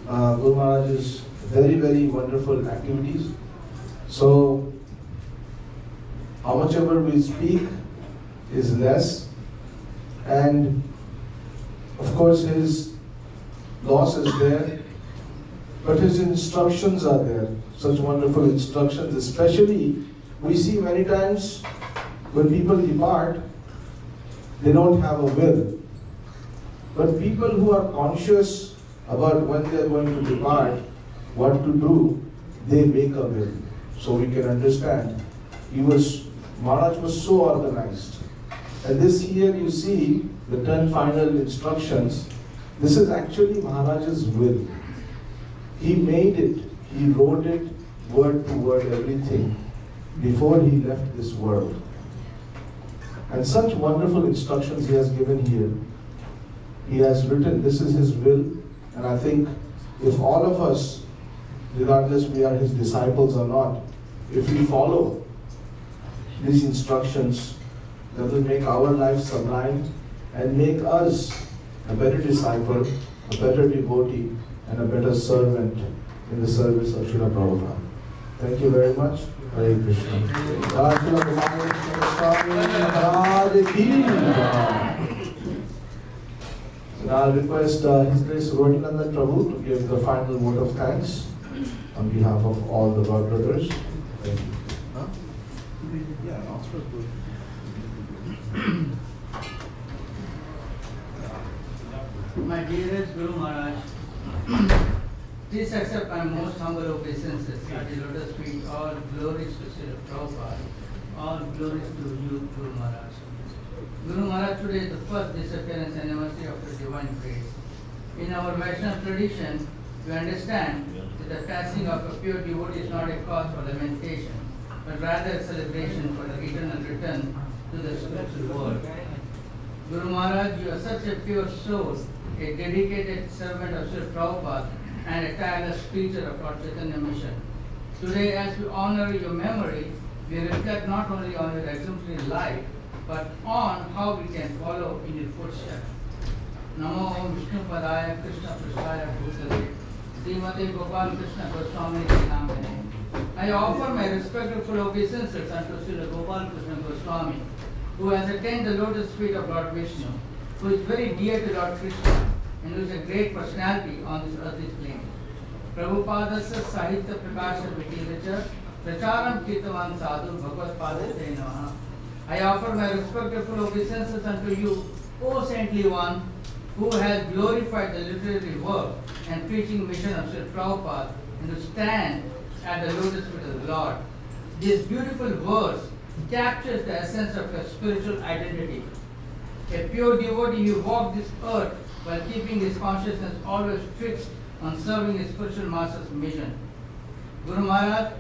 [SPEAKER 1] Guru Maharaj's very, very wonderful activities. So how much ever we speak is less, and of course his loss is there, but his instructions are there, such wonderful instructions. Especially we see many times when people depart, they don't have a will, but people who are conscious about when they are going to depart, what to do, they make a will. So we can understand, Maharaj was so organized. And this here you see, the 10 final instructions, this is actually Maharaj's will. He made it, he wrote it, word to word, everything, before he left this world. And such wonderful instructions he has given here. He has written, this is his will, and I think if all of us, regardless we are his disciples or not, if we follow these instructions, that will make our life sublime and make us a better disciple, a better devotee, and a better servant in the service of Srila Prabhupada. Thank you very much. Hare Krishna. Srila Gopalkrishna Goswami Maharaj Ki Jai. So now I'll request His Grace Rohinandan Prabhu to give the final word of thanks on behalf of all the God brothers. Thank you.
[SPEAKER 14] My dearest Guru Maharaj, please accept my most humble obeisances at the lotus feet. All glories to Srila Prabhupada, all glories to you, Guru Maharaj. Guru Maharaj, today is the first disappearance anniversary of the divine grace. In our Vaishnava tradition, we understand that the passing of a pure devotee is not a cause for lamentation, but rather a celebration for the eternal return to the spiritual world. Guru Maharaj, you are such a pure soul, a dedicated servant of Srila Prabhupada, and a tireless preacher of Lord Chaitanya mission. Today, as we honor your memory, we reflect not only on your exemplary life, but on how we can follow in your footsteps. Namo Om Vishnu Padaya Krishna Prasthaya Bhutale Srimate Gopalkrishna Goswami Tirobhava. I offer my respectful obeisances unto Srila Gopalkrishna Goswami, who has attained the lotus feet of Lord Vishnu, who is very dear to Lord Krishna, and who is a great personality on this earthly plane. Prabhupadasya Sahitya Prakasha Vitiracha Pracharam Kirtavan Sadhu Bhagavad Padate Namaha. I offer my respectful obeisances unto you, O saintly one, who has glorified the literary work and preaching mission of Srila Prabhupada, and who stand at the lotus feet of the Lord. This beautiful verse captures the essence of your spiritual identity. A pure devotee who walks this earth while keeping his consciousness always fixed on serving his spiritual master's mission. Guru Maharaj,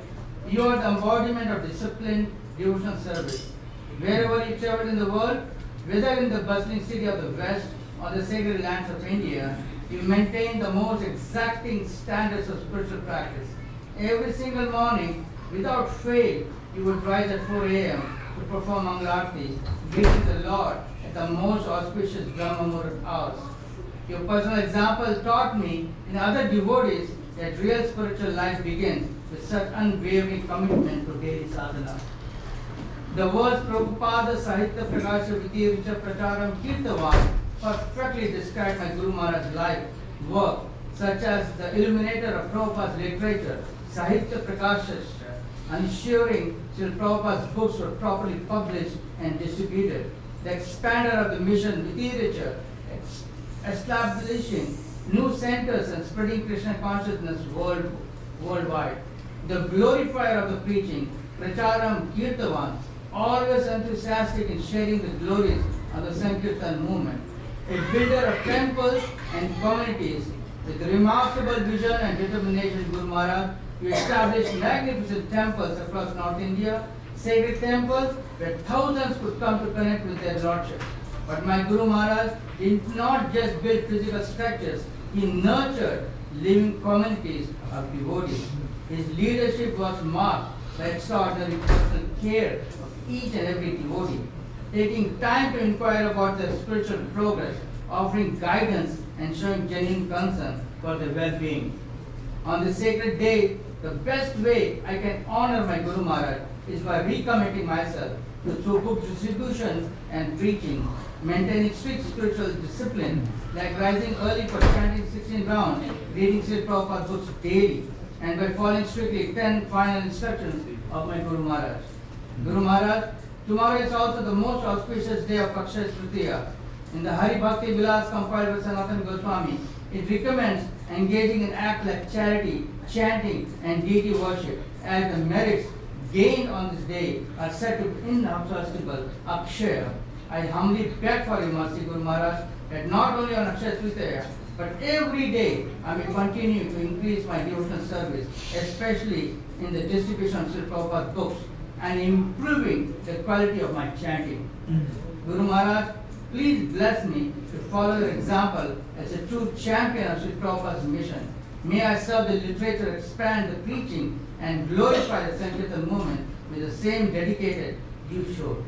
[SPEAKER 14] you are the embodiment of disciplined devotional service. Wherever you travel in the world, whether in the bustling city of the West or the sacred lands of India, you maintain the most exacting standards of spiritual practice. Every single morning, without fail, you would rise at 4 a.m. to perform Mangalarti, greeting the Lord at the most auspicious Brahma Muhurat hours. Your personal example taught me and other devotees that real spiritual life begins with such unwavering commitment to daily sadhana. The words Prabhupada Sahitya Prakasha Vitiracha Pracharam Kirtavan perfectly describe my Guru Maharaj's life work, such as the illuminator of Prabhupada's literature, Sahitya Prakasha, ensuring Srila Prabhupada's books were properly published and distributed, the expander of the mission Vitiracha, establishing new centers and spreading Krishna consciousness worldwide, the glorifier of the preaching, Pracharam Kirtavan, always enthusiastic in sharing the glories of the Sankirtan movement, a builder of temples and communities with remarkable vision and determination. Guru Maharaj, you established magnificent temples across North India, sacred temples where thousands could come to connect with their lordship. But my Guru Maharaj did not just build physical structures, he nurtured living communities of devotees. His leadership was marked by extraordinary personal care of each and every devotee, taking time to inquire about their spiritual progress, offering guidance and showing genuine concern for their well-being. On this sacred day, the best way I can honor my Guru Maharaj is by recommitting myself to through book distribution and preaching, maintaining strict spiritual discipline, like rising early for chanting 16 rounds, reading Srila Prabhupada books daily, and by following strictly 10 final instructions of my Guru Maharaj. Guru Maharaj, tomorrow is also the most auspicious day of Akshaya Tritiya. In the Hari Bhakti Vilas compiled by Sanatana Goswami, it recommends engaging in acts like charity, chanting, and deity worship, as the merits gained on this day are said to be inexhaustible, Akshaya. I humbly beg for your mercy, Guru Maharaj, that not only on Akshaya Tritiya, but every day I may continue to increase my devotional service, especially in the distribution of Srila Prabhupada's books, and improving the quality of my chanting. Guru Maharaj, please bless me to follow your example as a true champion of Sri Prabhupada's mission. May I serve the literature, expand the preaching, and glorify the Sankirtan movement with the same dedicated you showed.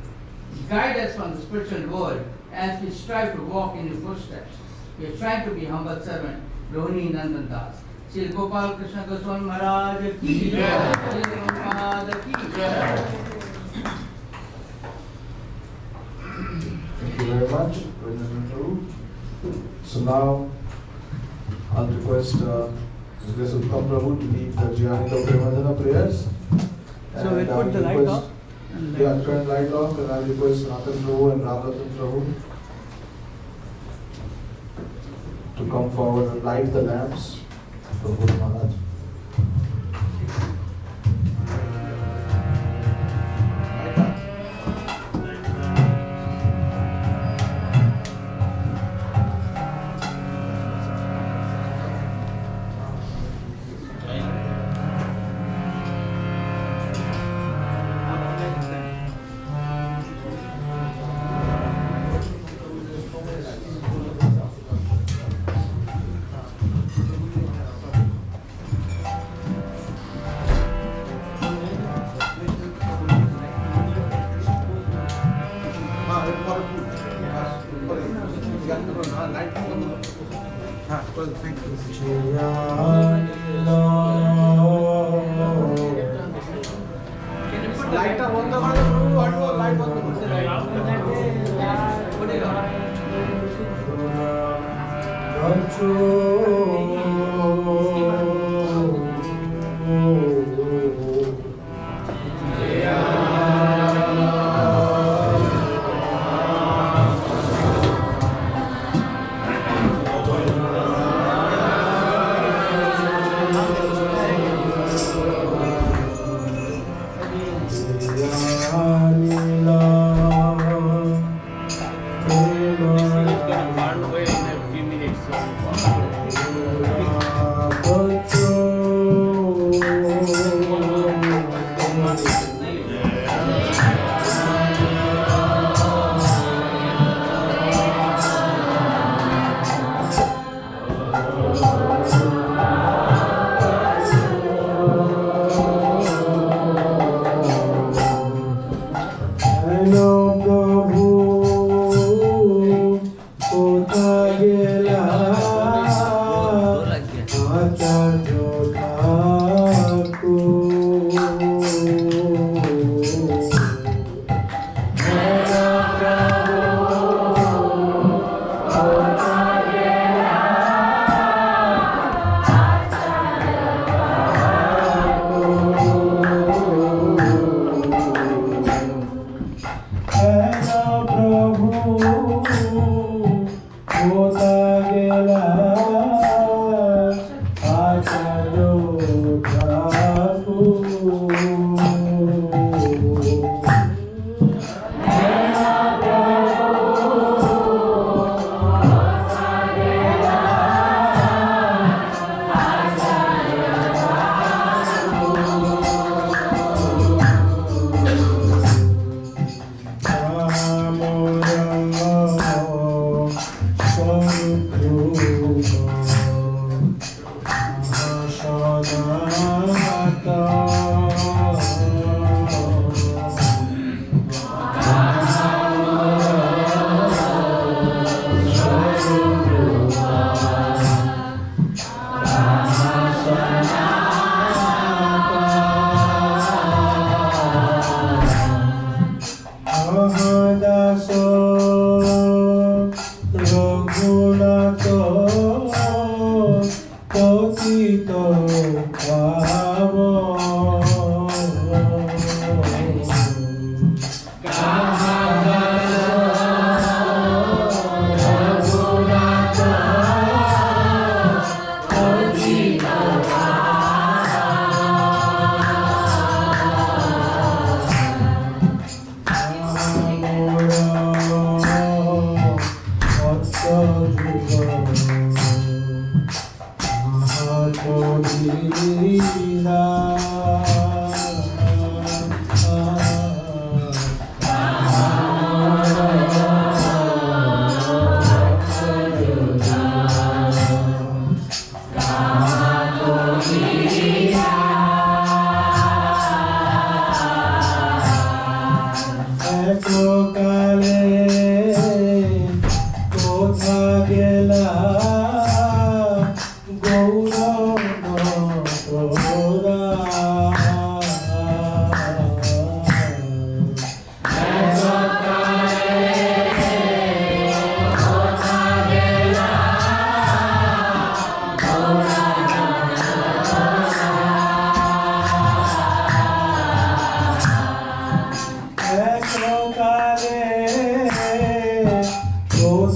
[SPEAKER 14] Guide us from the spiritual world as we strive to walk in your footsteps. We are trying to be humble servant, Rohini Nandan Das. Shri Gopalkrishna Goswami Maharaj ki jai. Shri Guru Maharaj ki jai.
[SPEAKER 1] Thank you very much, President Prabhu. So now I'll request Mr. Uttam Prabhu to lead the Jnani Premadana prayers.
[SPEAKER 6] So we'll put the light off.
[SPEAKER 1] Yeah, turn light off, and I'll request Nathan Prabhu and Ramratan Prabhu to come forward and light the lamps for Guru Maharaj.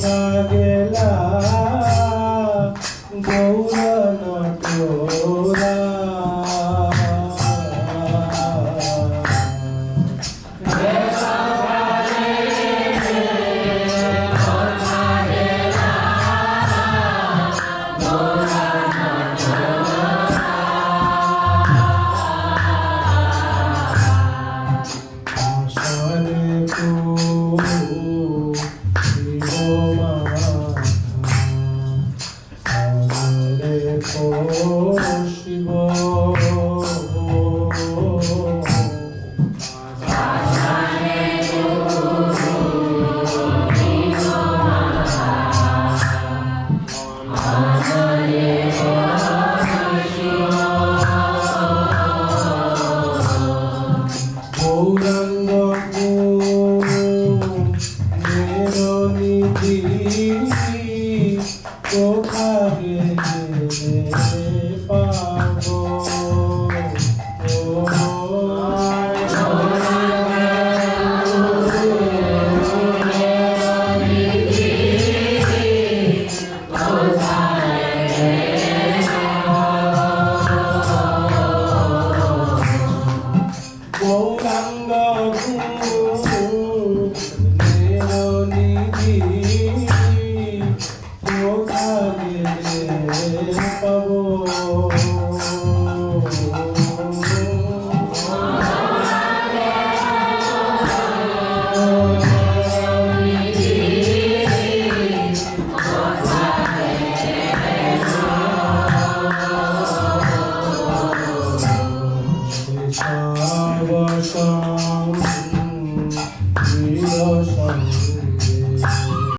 [SPEAKER 1] gela Gaura natora Gauranga